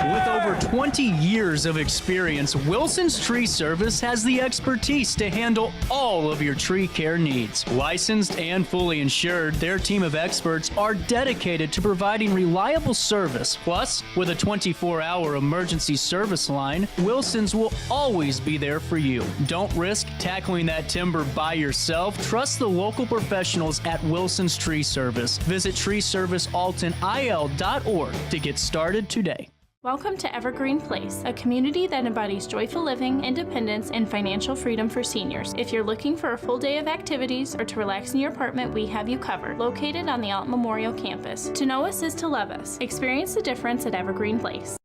With over 20 years of experience, Wilson's Tree Service has the expertise to handle all of your tree care needs. Licensed and fully insured, their team of experts are dedicated to providing reliable service. Plus, with a 24-hour emergency service line, Wilson's will always be there for you. Don't risk tackling that timber by yourself. Trust the local professionals at Wilson's Tree Service. Visit treeservicealtonil.org to get started today. Welcome to Evergreen Place, a community that embodies joyful living, independence, and financial freedom for seniors. If you're looking for a full day of activities or to relax in your apartment, we have you covered. Located on the Alton Memorial Campus. To know us is to love us. Experience the difference at Evergreen Place.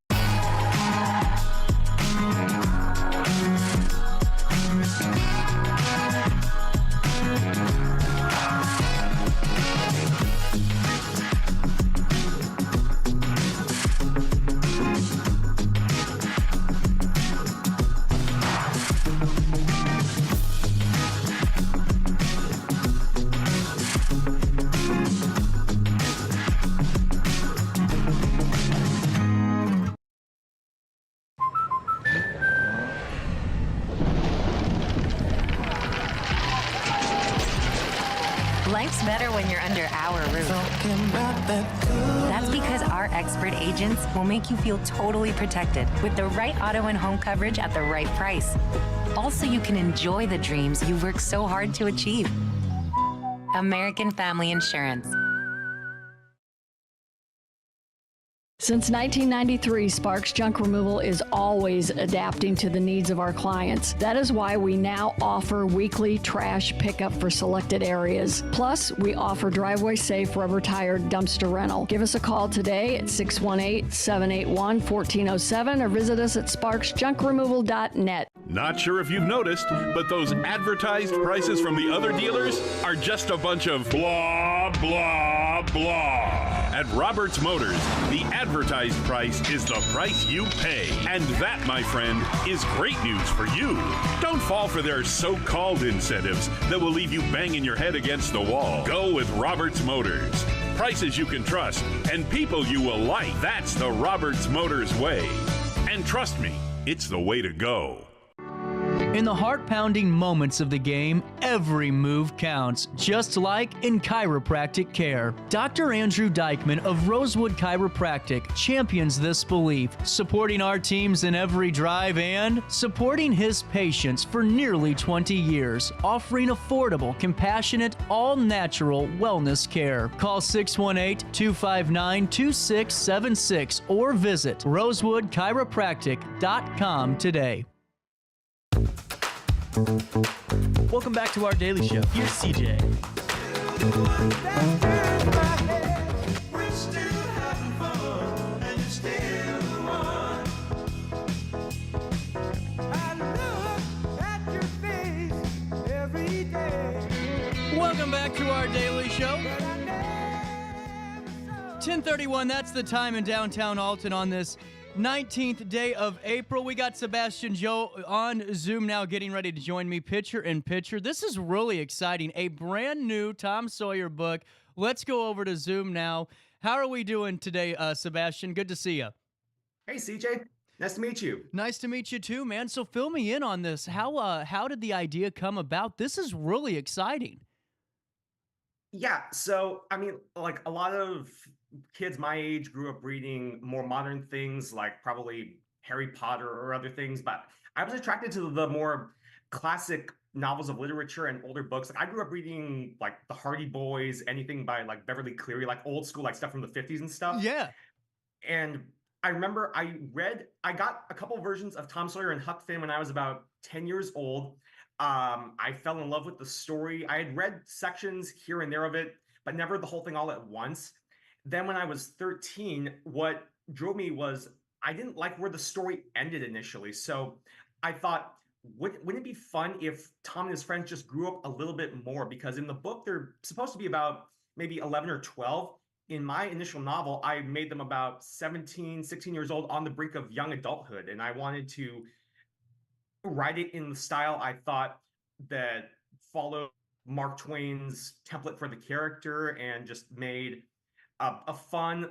Life's better when you're under our roof. That's because our expert agents will make you feel totally protected with the right auto and home coverage at the right price. Also, you can enjoy the dreams you worked so hard to achieve. American Family Insurance. Since 1993, Sparks Junk Removal is always adapting to the needs of our clients. That is why we now offer weekly trash pickup for selected areas. Plus, we offer driveway-safe rubber-tired dumpster rental. Give us a call today at 618-781-1407 or visit us at sparksjunkremoval.net. Not sure if you've noticed, but those advertised prices from the other dealers are just a bunch of blah, blah, blah. At Roberts Motors, the advertised price is the price you pay. And that, my friend, is great news for you. Don't fall for their so-called incentives that will leave you banging your head against the wall. Go with Roberts Motors. Prices you can trust and people you will like. That's the Roberts Motors way. And trust me, it's the way to go. In the heart-pounding moments of the game, every move counts, just like in chiropractic care. Dr. Andrew Dykman of Rosewood Chiropractic champions this belief, supporting our teams in every drive and supporting his patients for nearly 20 years, offering affordable, compassionate, all-natural wellness care. Call 618-259-2676 or visit rosewoodchiropractic.com today. Welcome back to our daily show. Here's CJ. Welcome back to our daily show. 10:31, that's the time in downtown Alton on this 19th day of April. We got Sebastian Joe on Zoom now getting ready to join me, pitcher and pitcher. This is really exciting. A brand new Tom Sawyer book. Let's go over to Zoom now. How are we doing today, Sebastian? Good to see you. Hey, CJ. Nice to meet you. Nice to meet you too, man. So fill me in on this. How did the idea come about? This is really exciting. Yeah, so, I mean, like a lot of kids my age grew up reading more modern things like probably Harry Potter or other things, but I was attracted to the more classic novels of literature and older books. Like I grew up reading like the Hardy Boys, anything by like Beverly Cleary, like old school, like stuff from the 50s and stuff. Yeah. And I remember I got a couple versions of Tom Sawyer and Huck Finn when I was about 10 years old. I fell in love with the story. I had read sections here and there of it, but never the whole thing all at once. Then when I was 13, what drove me was I didn't like where the story ended initially. So I thought, wouldn't it be fun if Tom and his friends just grew up a little bit more? Because in the book, they're supposed to be about maybe 11 or 12. In my initial novel, I made them about 17, 16 years old on the brink of young adulthood. And I wanted to write it in the style I thought that followed Mark Twain's template for the character and just made a fun,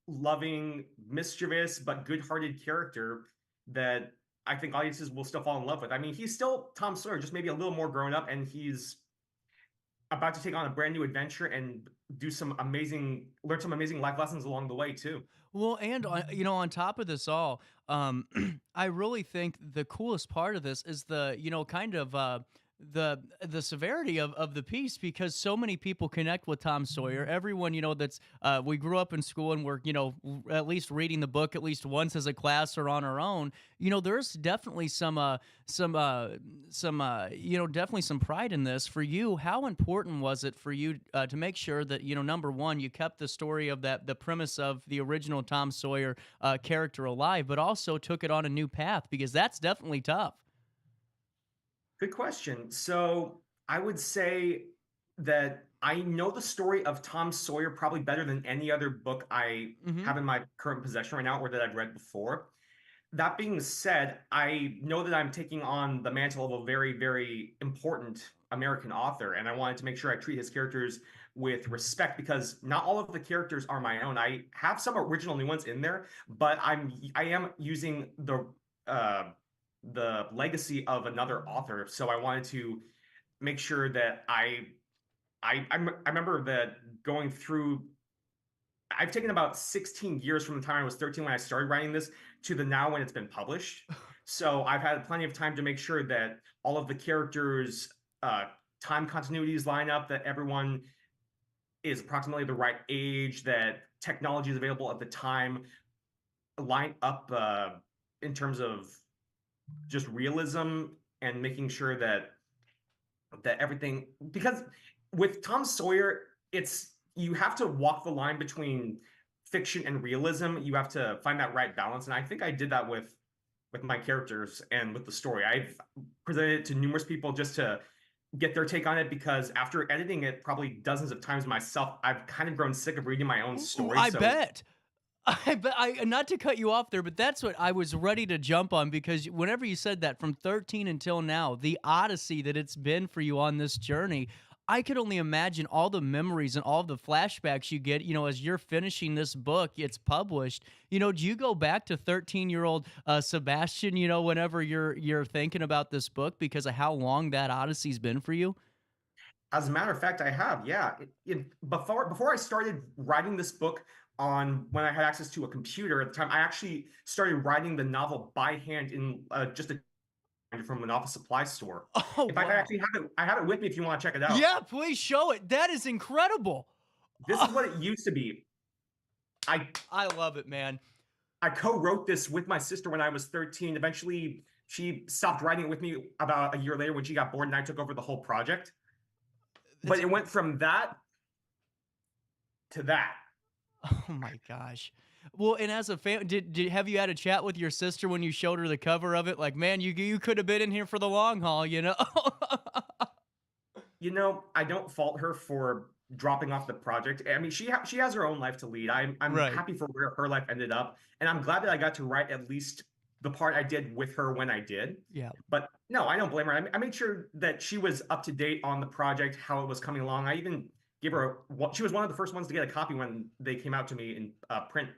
loving, mischievous, but good-hearted character that I think audiences will still fall in love with. I mean, he's still Tom Sawyer, just maybe a little more grown up, and he's about to take on a brand new adventure and learn some amazing life lessons along the way too. Well, and on top of this all, I really think the coolest part of this is the the severity of the piece, because so many people connect with Tom Sawyer. Everyone, that's we grew up in school and we're, at least reading the book at least once as a class or on our own. There's definitely definitely some pride in this for you. How important was it for you to make sure that, number one, you kept the story of the premise of the original Tom Sawyer character alive, but also took it on a new path, because that's definitely tough. Good question. So I would say that I know the story of Tom Sawyer probably better than any other book I have in my current possession right now or that I've read before. That being said, I know that I'm taking on the mantle of a very, very important American author, and I wanted to make sure I treat his characters with respect, because not all of the characters are my own. I have some original new ones in there, but I am using the legacy of another author. So I wanted to make sure that I remember that going through, I've taken about 16 years from the time I was 13 when I started writing this to the now when it's been published. So I've had plenty of time to make sure that all of the characters' time continuities line up, that everyone is approximately the right age, that technologies available at the time line up in terms of just realism and making sure that everything, because with Tom Sawyer, you have to walk the line between fiction and realism. You have to find that right balance, and I think I did that with my characters and with the story. I've presented it to numerous people just to get their take on it, because after editing it probably dozens of times myself, I've kind of grown sick of reading my own story. I bet. Not to cut you off there, but that's what I was ready to jump on, because whenever you said that, from 13 until now, the odyssey that it's been for you on this journey, I could only imagine all the memories and all the flashbacks you get, as you're finishing this book, it's published. Do you go back to 13-year-old Sebastian, whenever you're thinking about this book because of how long that odyssey's been for you? As a matter of fact, I have, yeah. Before I started writing this book, when I had access to a computer at the time, I actually started writing the novel by hand in just from an office supply store. Oh, in fact, wow. I have it with me if you want to check it out. Yeah, please show it. That is incredible. This is what it used to be. I love it, man. I co-wrote this with my sister when I was 13. Eventually, she stopped writing it with me about a year later when she got bored, and I took over the whole project. But it went from that to that. Oh my gosh. Well, and as a fan, have you had a chat with your sister when you showed her the cover of it? Like, man, you could have been in here for the long haul, I don't fault her for dropping off the project. I mean, she has her own life to lead. I'm Right. happy for where her life ended up, and I'm glad that I got to write at least the part I did with her when I did. Yeah. But no, I don't blame her. I made sure that she was up to date on the project, how it was coming along. I even gave her she was one of the first ones to get a copy when they came out to me in print.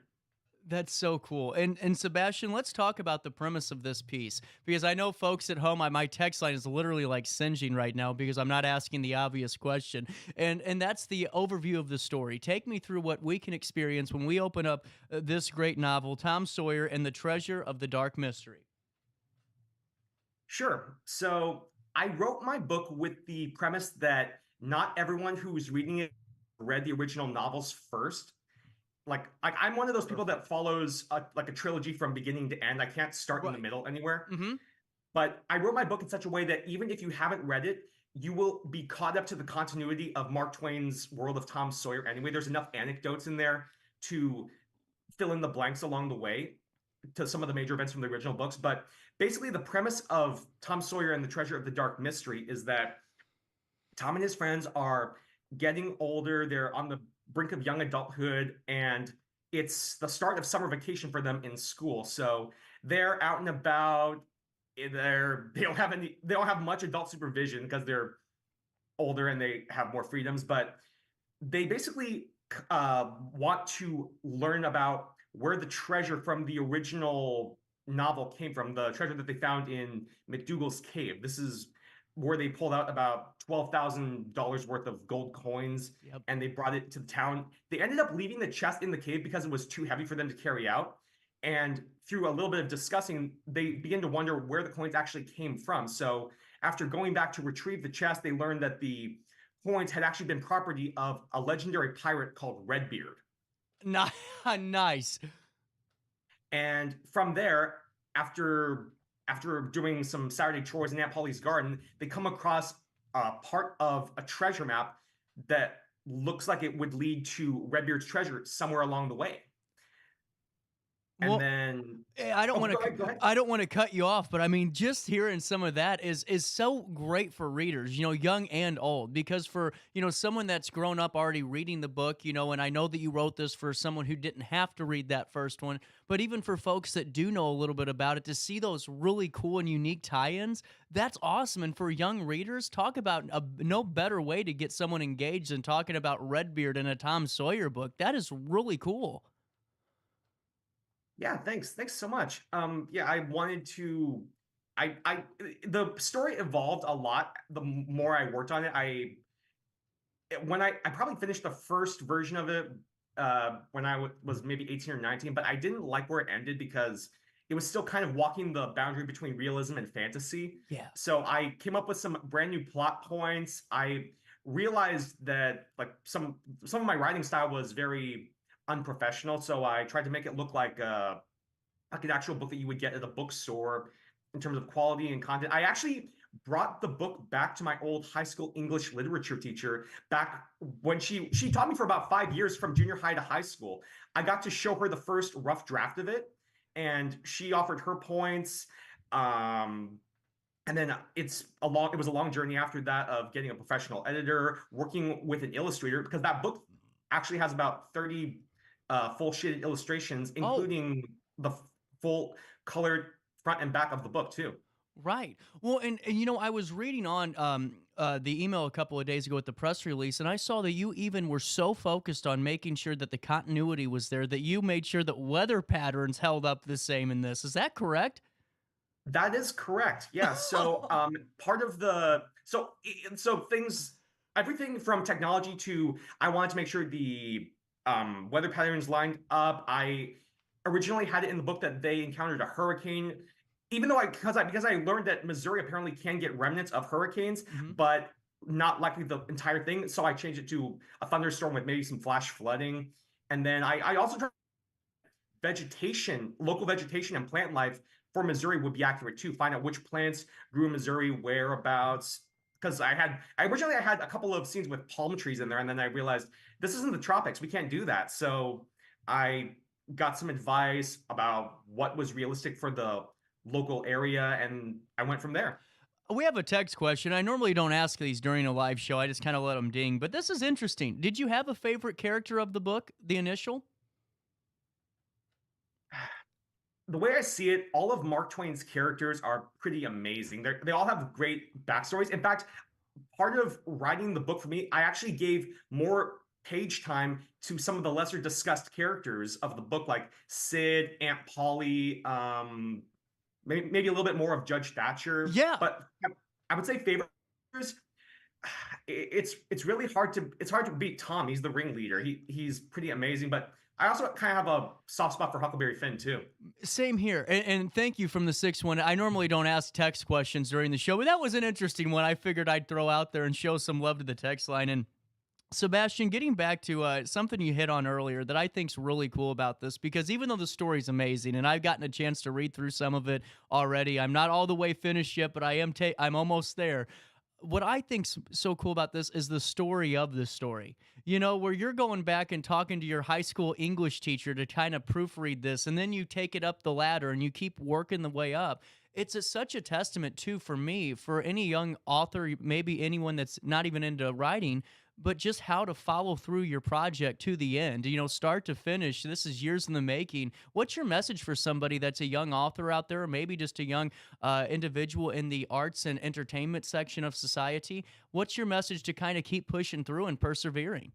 That's so cool. And Sebastian, let's talk about the premise of this piece, because I know folks at home, my text line is literally like singeing right now because I'm not asking the obvious question. And that's the overview of the story. Take me through what we can experience when we open up this great novel, Tom Sawyer and the Treasure of the Dark Mystery. Sure. So I wrote my book with the premise that not everyone who's reading it read the original novels first. Like I'm one of those people that follows a trilogy from beginning to end. I can't start in the middle anywhere. Mm-hmm. But I wrote my book in such a way that even if you haven't read it, you will be caught up to the continuity of Mark Twain's world of Tom Sawyer anyway. There's enough anecdotes in there to fill in the blanks along the way to some of the major events from the original books. But basically the premise of Tom Sawyer and the Treasure of the Dark Mystery is that Tom and his friends are getting older. They're on the brink of young adulthood, and it's the start of summer vacation for them in school. So they're out and about. They don't have much adult supervision because they're older and they have more freedoms, but they basically want to learn about where the treasure from the original novel came from, the treasure that they found in McDougal's cave. This is where they pulled out about $12,000 worth of gold coins, and they brought it to the town. They ended up leaving the chest in the cave because it was too heavy for them to carry out. And through a little bit of discussing, they begin to wonder where the coins actually came from. So after going back to retrieve the chest, they learned that the coins had actually been property of a legendary pirate called Redbeard. Nice. And from there, after doing some Saturday chores in Aunt Polly's garden, they come across part of a treasure map that looks like it would lead to Redbeard's treasure somewhere along the way. And then I don't want to cut you off, but I mean, just hearing some of that is so great for readers, young and old, because for, someone that's grown up already reading the book, and I know that you wrote this for someone who didn't have to read that first one, but even for folks that do know a little bit about it, to see those really cool and unique tie-ins, that's awesome. And for young readers, talk about no better way to get someone engaged than talking about Redbeard in a Tom Sawyer book. That is really cool. Yeah, thanks so much. Yeah, I wanted to. The story evolved a lot the more I worked on it. I probably finished the first version of it when I was maybe 18 or 19, but I didn't like where it ended because it was still kind of walking the boundary between realism and fantasy. Yeah. So I came up with some brand new plot points. I realized that like some of my writing style was very unprofessional. So I tried to make it look like an actual book that you would get at a bookstore in terms of quality and content. I actually brought the book back to my old high school English literature teacher back when she taught me for about 5 years from junior high to high school. I got to show her the first rough draft of it, and she offered her points. And then it was a long journey after that of getting a professional editor, working with an illustrator, because that book actually has about 30 full shaded illustrations, including the full colored front and back of the book too. Right. Well, and I was reading on the email a couple of days ago with the press release, and I saw that you even were so focused on making sure that the continuity was there that you made sure that weather patterns held up the same in this. Is that correct? That is correct. Yeah. So part of everything from technology to, I wanted to make sure the weather patterns lined up. I originally had it in the book that they encountered a hurricane, even though because I learned that Missouri apparently can get remnants of hurricanes, but not likely the entire thing. So I changed it to a thunderstorm with maybe some flash flooding. And then I also tried local vegetation and plant life for Missouri would be accurate too. Find out which plants grew in Missouri, whereabouts. Because I originally had a couple of scenes with palm trees in there, and then I realized this isn't the tropics. We can't do that. So I got some advice about what was realistic for the local area, and I went from there. We have a text question. I normally don't ask these during a live show. I just kind of let them ding. But this is interesting. Did you have a favorite character of the book, the initial? The way I see it, all of Mark Twain's characters are pretty amazing. They all have great backstories. In fact, part of writing the book for me, I actually gave more page time to some of the lesser discussed characters of the book, like Sid, Aunt Polly, maybe a little bit more of Judge Thatcher. Yeah. But I would say favorite characters, it's really hard to beat Tom. He's the ringleader. He's pretty amazing, but I also kind of have a soft spot for Huckleberry Finn too. Same here. And thank you from the 6-1. I normally don't ask text questions during the show, but that was an interesting one I figured I'd throw out there and show some love to the text line. And Sebastian, getting back to something you hit on earlier that I think's really cool about this, because even though the story's amazing, and I've gotten a chance to read through some of it already, I'm not all the way finished yet, but I'm almost there. What I think's so cool about this is the story of the story. Where you're going back and talking to your high school English teacher to kind of proofread this, and then you take it up the ladder and you keep working the way up. It's such a testament, too, for me, for any young author, maybe anyone that's not even into writing, but just how to follow through your project to the end, start to finish. This is years in the making. What's your message for somebody that's a young author out there, or maybe just a young individual in the arts and entertainment section of society? What's your message to kind of keep pushing through and persevering?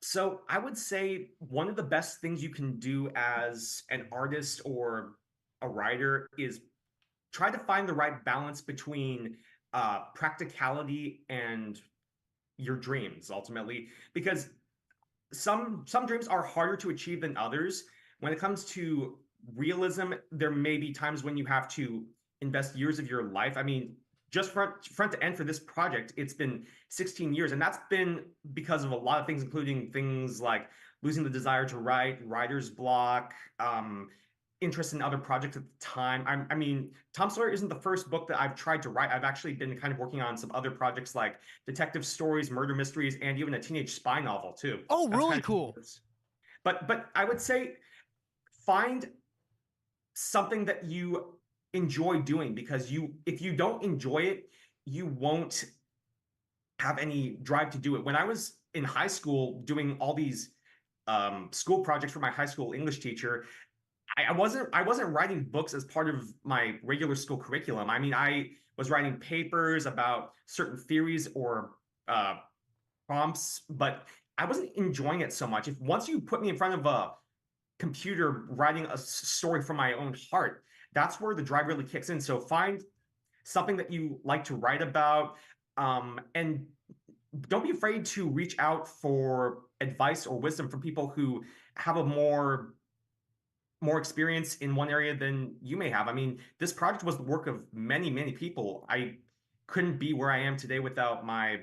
So I would say one of the best things you can do as an artist or a writer is try to find the right balance between practicality and your dreams, ultimately, because some dreams are harder to achieve than others. When it comes to realism, there may be times when you have to invest years of your life. I mean, just front to end for this project, it's been 16 years, and that's been because of a lot of things, including things like losing the desire to write, writer's block, interest in other projects at the time. I mean, Tom Sawyer isn't the first book that I've tried to write. I've actually been kind of working on some other projects like detective stories, murder mysteries, and even a teenage spy novel too. Oh, really cool. But I would say find something that you enjoy doing, because if you don't enjoy it, you won't have any drive to do it. When I was in high school doing all these school projects for my high school English teacher, I wasn't writing books as part of my regular school curriculum. I mean, I was writing papers about certain theories or prompts, but I wasn't enjoying it so much. Once you put me in front of a computer writing a story from my own heart, that's where the drive really kicks in. So find something that you like to write about, and don't be afraid to reach out for advice or wisdom from people who have a more experience in one area than you may have. I mean, this project was the work of many, many people. I couldn't be where I am today without my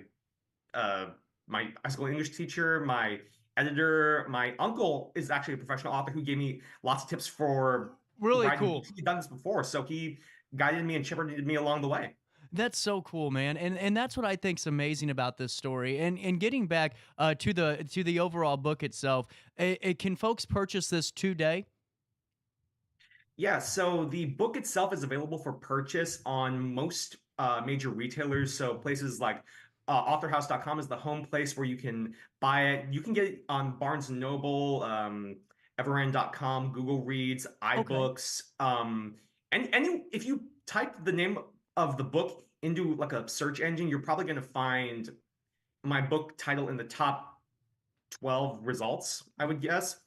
my high school English teacher, my editor. My uncle is actually a professional author who gave me lots of tips for Really writing. cool. He'd done this before, so he guided me and shepherded me along the way. That's so cool, man, and that's what I think's amazing about this story. And getting back to the overall book itself, can folks purchase this today? Yeah, so the book itself is available for purchase on most major retailers. So places like authorhouse.com is the home place where you can buy it. You can get it on Barnes& and Noble, everend.com, Google Reads, iBooks. And if you type the name of the book into like a search engine, you're probably going to find my book title in the top 12 results, I would guess.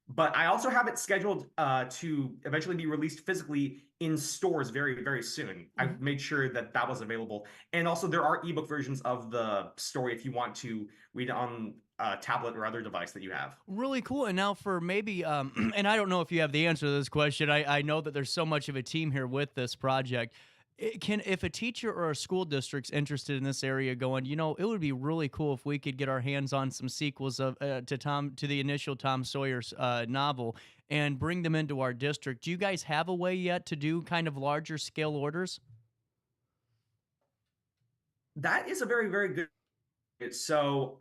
But I also have it scheduled to eventually be released physically in stores very, very soon. I've made sure that that was available. And also there are ebook versions of the story if you want to read it on a tablet or other device that you have. Really cool. And now for maybe, and I don't know if you have the answer to this question. I know that there's so much of a team here with this project. If a teacher or a school district's interested in this area going, it would be really cool if we could get our hands on some sequels of to the initial Tom Sawyer's novel and bring them into our district. Do you guys have a way yet to do kind of larger scale orders? That is a very, very good. So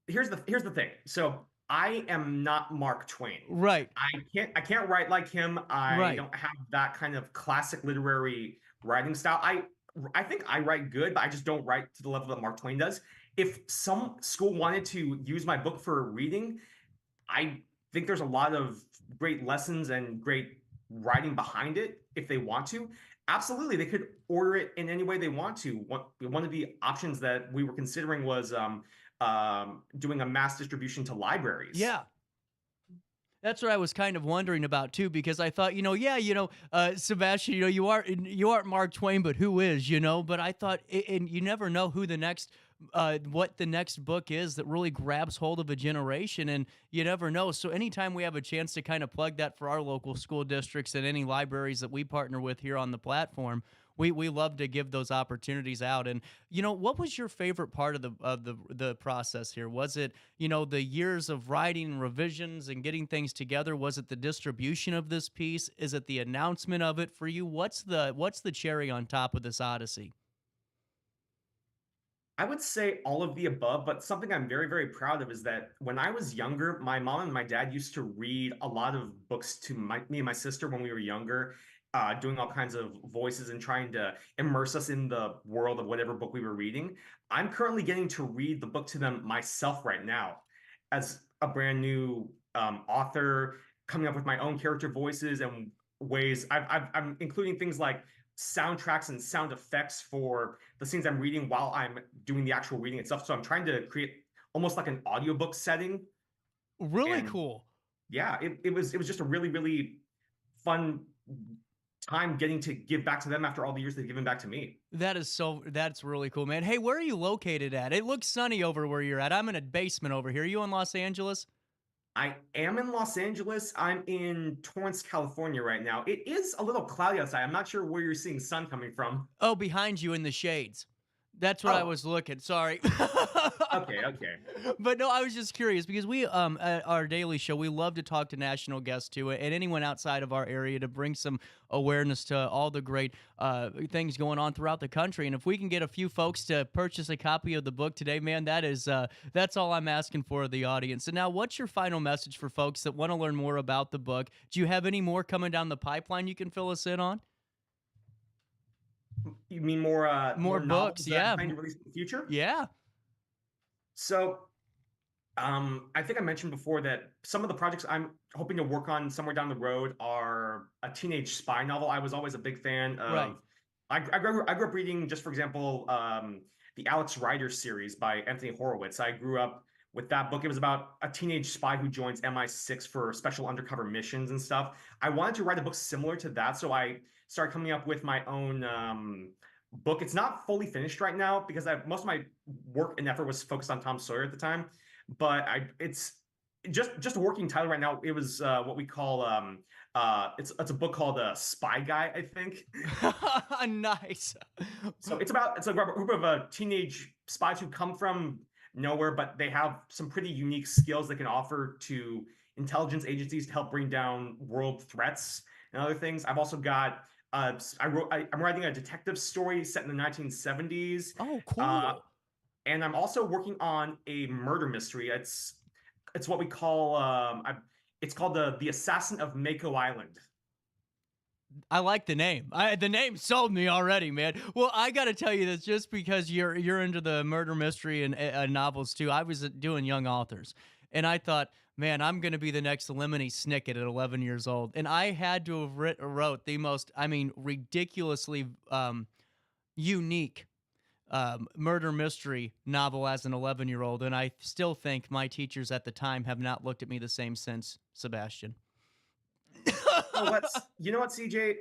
here's the thing. So I am not Mark Twain. Right. I can't write like him. I don't have that kind of classic literary writing style. I think I write good, but I just don't write to the level that Mark Twain does. If some school wanted to use my book for reading, I think there's a lot of great lessons and great writing behind it if they want to. Absolutely, they could order it in any way they want to. One of the options that we were considering was doing a mass distribution to libraries. Yeah. That's what I was kind of wondering about too, because I thought, Sebastian, you aren't Mark Twain, but who is, But I thought, and you never know who the next, what the next book is that really grabs hold of a generation, and you never know. So anytime we have a chance to kind of plug that for our local school districts and any libraries that we partner with here on the platform, we love to give those opportunities out. And what was your favorite part of the process here? Was it the years of writing and revisions and getting things together? Was it the distribution of this piece? Is it the announcement of it for you? What's the cherry on top of this odyssey? I would say all of the above, but something I'm very, very proud of is that when I was younger, my mom and my dad used to read a lot of books to me and my sister when we were younger. Doing all kinds of voices and trying to immerse us in the world of whatever book we were reading. I'm currently getting to read the book to them myself right now as a brand new author, coming up with my own character voices and ways. I'm including things like soundtracks and sound effects for the scenes I'm reading while I'm doing the actual reading itself. So I'm trying to create almost like an audiobook setting. Really cool. Yeah, it was just a really, really fun time getting to give back to them after all the years they've given back to me. That's really cool, man. Hey, where are you located at? It looks sunny over where you're at. I'm in a basement over here. Are you in Los Angeles? I am in Los Angeles. I'm in Torrance, California right now. It is a little cloudy outside. I'm not sure where you're seeing sun coming from. Oh, behind you in the shades. That's what I was looking. Sorry. Okay. But no, I was just curious because we, at our daily show, we love to talk to national guests too, and anyone outside of our area to bring some awareness to all the great things going on throughout the country. And if we can get a few folks to purchase a copy of the book today, man, that's all I'm asking for the audience. And now, what's your final message for folks that want to learn more about the book? Do you have any more coming down the pipeline you can fill us in on? You mean more books? Yeah. Trying to release in the future? Yeah. So, I think I mentioned before that some of the projects I'm hoping to work on somewhere down the road are a teenage spy novel. I was always a big fan of. Right. I grew up reading, just for example, the Alex Rider series by Anthony Horowitz. I grew up with that book. It was about a teenage spy who joins MI6 for special undercover missions and stuff. I wanted to write a book similar to that, so I started coming up with my own book. It's not fully finished right now because most of my work and effort was focused on Tom Sawyer at the time, but it's just a working title right now. It was what we call it's a book called Spy Guy, I think. Nice. So it's a group of teenage spies who come from nowhere, but they have some pretty unique skills they can offer to intelligence agencies to help bring down world threats and other things. I've also got I'm writing a detective story set in the 1970s. Oh, cool. And I'm also working on a murder mystery. It's what we call it's called the Assassin of Mako Island. I like the name. The name sold me already, man. Well, I got to tell you this just because you're into the murder mystery and novels too. I was doing young authors, and I thought, man, I'm going to be the next Lemony Snicket at 11 years old. And I had to have wrote the most, ridiculously unique murder mystery novel as an 11-year-old. And I still think my teachers at the time have not looked at me the same since, Sebastian. You know what, CJ?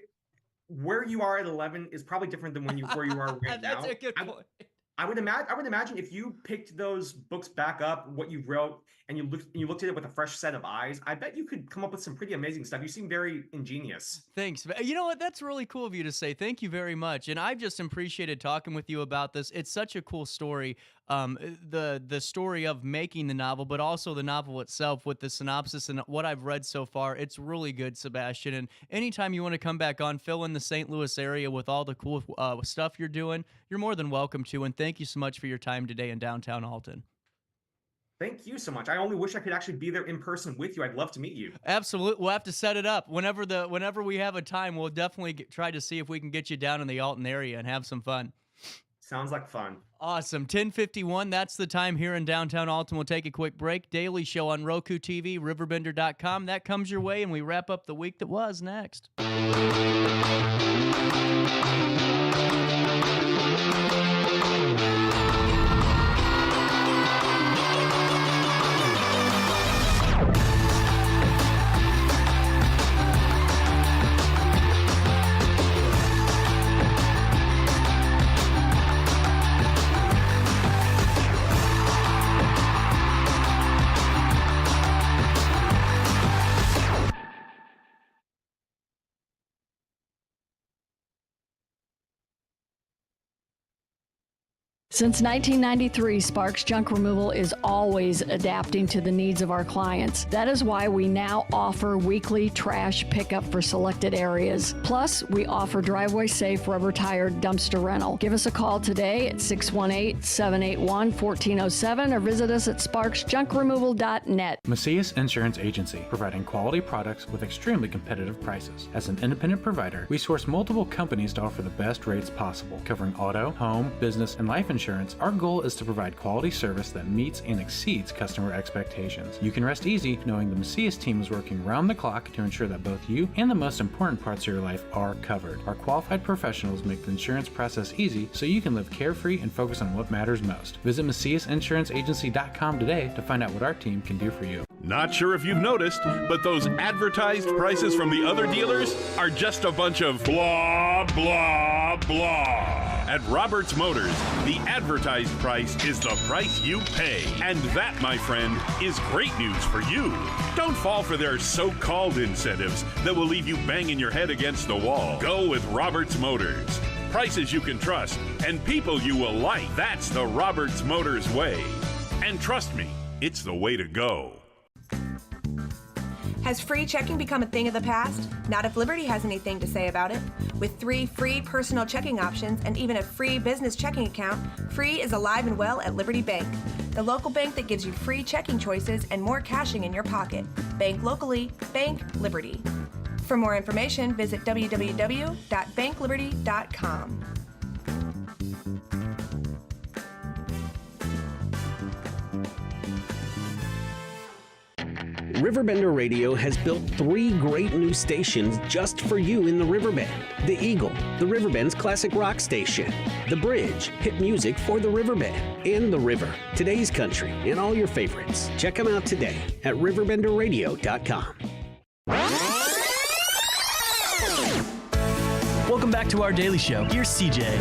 Where you are at 11 is probably different than where you are right now. That's a good point. I would imagine if you picked those books back up, what you wrote, and you looked at it with a fresh set of eyes, I bet you could come up with some pretty amazing stuff. You seem very ingenious. Thanks. You know what? That's really cool of you to say. Thank you very much. And I've just appreciated talking with you about this. It's such a cool story. The story of making the novel, but also the novel itself with the synopsis and what I've read so far. It's really good, Sebastian. And anytime you want to come back on, fill in the St. Louis area with all the cool stuff you're doing, you're more than welcome to. And thank you so much for your time today in downtown Alton. Thank you so much. I only wish I could actually be there in person with you. I'd love to meet you. Absolutely. We'll have to set it up. Whenever we have a time, we'll definitely try to see if we can get you down in the Alton area and have some fun. Sounds like fun. Awesome. 10:51. That's the time here in downtown Alton. We'll take a quick break. Daily show on Roku TV, RiverBender.com. That comes your way, and we wrap up the week that was next. Since 1993, Sparks Junk Removal is always adapting to the needs of our clients. That is why we now offer weekly trash pickup for selected areas. Plus, we offer driveway-safe rubber-tired dumpster rental. Give us a call today at 618-781-1407 or visit us at sparksjunkremoval.net. Macias Insurance Agency, providing quality products with extremely competitive prices. As an independent provider, we source multiple companies to offer the best rates possible, covering auto, home, business, and life insurance. Our goal is to provide quality service that meets and exceeds customer expectations. You can rest easy knowing the Macias team is working round the clock to ensure that both you and the most important parts of your life are covered. Our qualified professionals make the insurance process easy so you can live carefree and focus on what matters most. Visit MaciasInsuranceAgency.com today to find out what our team can do for you. Not sure if you've noticed, but those advertised prices from the other dealers are just a bunch of blah, blah, blah. At Roberts Motors, the advertised price is the price you pay. And that, my friend, is great news for you. Don't fall for their so-called incentives that will leave you banging your head against the wall. Go with Roberts Motors. Prices you can trust and people you will like. That's the Roberts Motors way. And trust me, it's the way to go. Has free checking become a thing of the past? Not if Liberty has anything to say about it. With 3 free personal checking options and even a free business checking account, free is alive and well at Liberty Bank, the local bank that gives you free checking choices and more cashing in your pocket. Bank locally, bank Liberty. For more information, visit www.bankliberty.com. Riverbender Radio has built 3 great new stations just for you in the Riverbend. The Eagle, the Riverbend's classic rock station. The Bridge, hit music for the Riverbend. And The River, today's country, and all your favorites. Check them out today at RiverBender.com. Welcome back to our daily show. Here's CJ.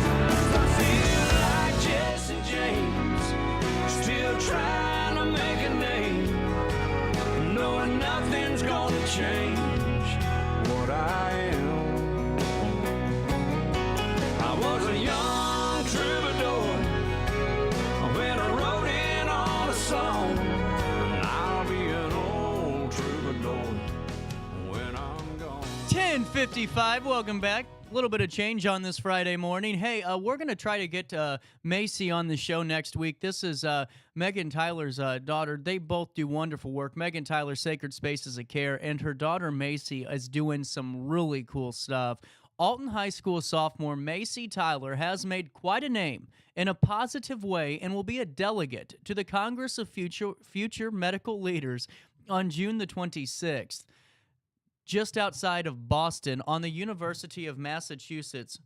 Nothing's gonna change what I am. I was a young troubadour when I rode in on 10:55. Welcome back. A little bit of change on this Friday morning. Hey, we're going to try to get Macy on the show next week. This is Megan Tyler's daughter. They both do wonderful work. Megan Tyler, Sacred Spaces of Care, and her daughter Macy is doing some really cool stuff. Alton High School sophomore Macy Tyler has made quite a name in a positive way and will be a delegate to the Congress of Future Medical Leaders on June the 26th. Just outside of Boston on the University of Massachusetts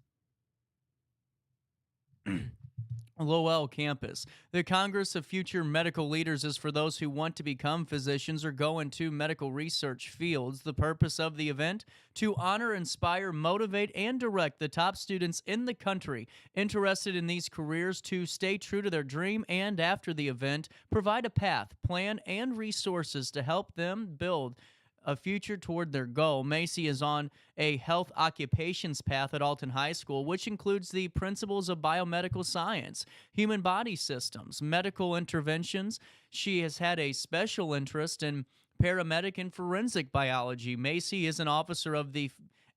Lowell campus. The Congress of Future Medical Leaders is for those who want to become physicians or go into medical research fields. The purpose of the event? To honor, inspire, motivate, and direct the top students in the country interested in these careers to stay true to their dream, and after the event, provide a path, plan, and resources to help them build a future toward their goal. Macy is on a health occupations path at Alton High School, which includes the principles of biomedical science, human body systems, medical interventions. She has had a special interest in paramedic and forensic biology. Macy is an officer of the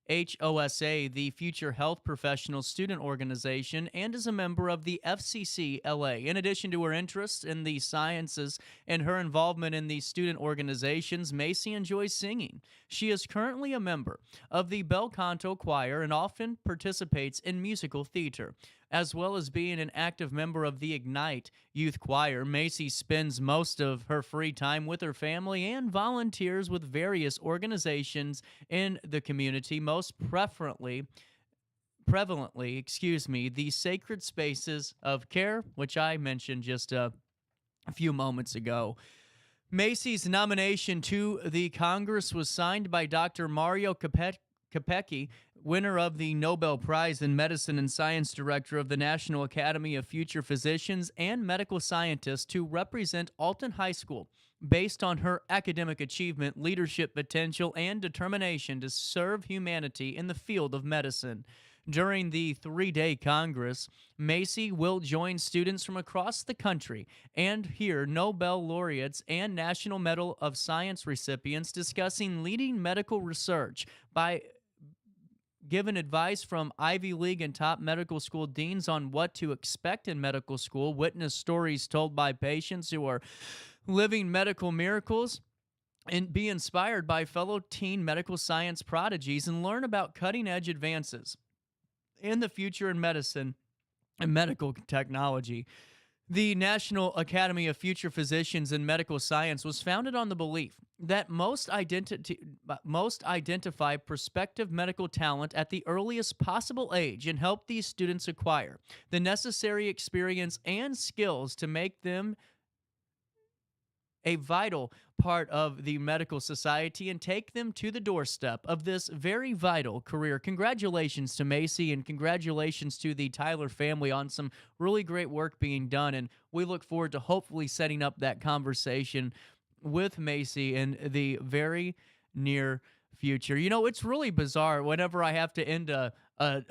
HOSA, the Future Health Professional Student Organization, and is a member of the FCC LA. In addition to her interests in the sciences and her involvement in the student organizations, Macy enjoys singing. She is currently a member of the Bel Canto Choir and often participates in musical theater. As well as being an active member of the Ignite Youth Choir, Macy spends most of her free time with her family and volunteers with various organizations in the community, most prevalently, the Sacred Spaces of Care, which I mentioned just a few moments ago. Macy's nomination to the Congress was signed by Dr. Mario Capecchi, winner of the Nobel Prize in Medicine and Science, director of the National Academy of Future Physicians and Medical Scientists, to represent Alton High School based on her academic achievement, leadership potential, and determination to serve humanity in the field of medicine. During the 3-day Congress, Macy will join students from across the country and hear Nobel laureates and National Medal of Science recipients discussing leading medical research by given advice from Ivy League and top medical school deans on what to expect in medical school, witness stories told by patients who are living medical miracles, and be inspired by fellow teen medical science prodigies and learn about cutting-edge advances in the future in medicine and medical technology. The National Academy of Future Physicians and Medical Science was founded on the belief that most identify prospective medical talent at the earliest possible age and help these students acquire the necessary experience and skills to make them a vital part of the medical society and take them to the doorstep of this very vital career. Congratulations to Macy and congratulations to the Tyler family on some really great work being done, and we look forward to hopefully setting up that conversation with Macy in the very near future. You know, it's really bizarre whenever I have to end a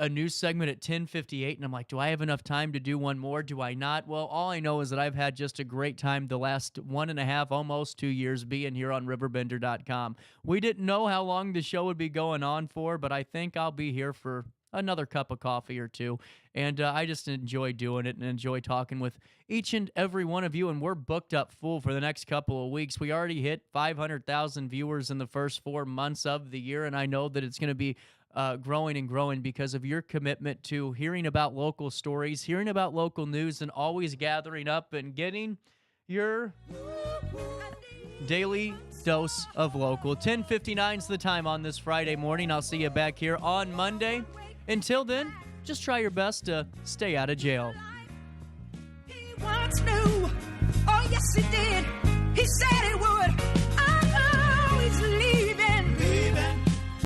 news segment at 10:58, and I'm like, do I have enough time to do one more? Do I not? Well, all I know is that I've had just a great time the last 1.5, almost 2 years being here on RiverBender.com. We didn't know how long the show would be going on for, but I think I'll be here for another cup of coffee or two, and I just enjoy doing it and enjoy talking with each and every one of you, and we're booked up full for the next couple of weeks. We already hit 500,000 viewers in the first 4 months of the year, and I know that it's going to be growing and growing because of your commitment to hearing about local stories, hearing about local news, and always gathering up and getting your daily dose of local. 10:59 is the time on this Friday morning. I'll see you back here on Monday. Until then, just try your best to stay out of jail. Once knew, oh yes he did, he said it would.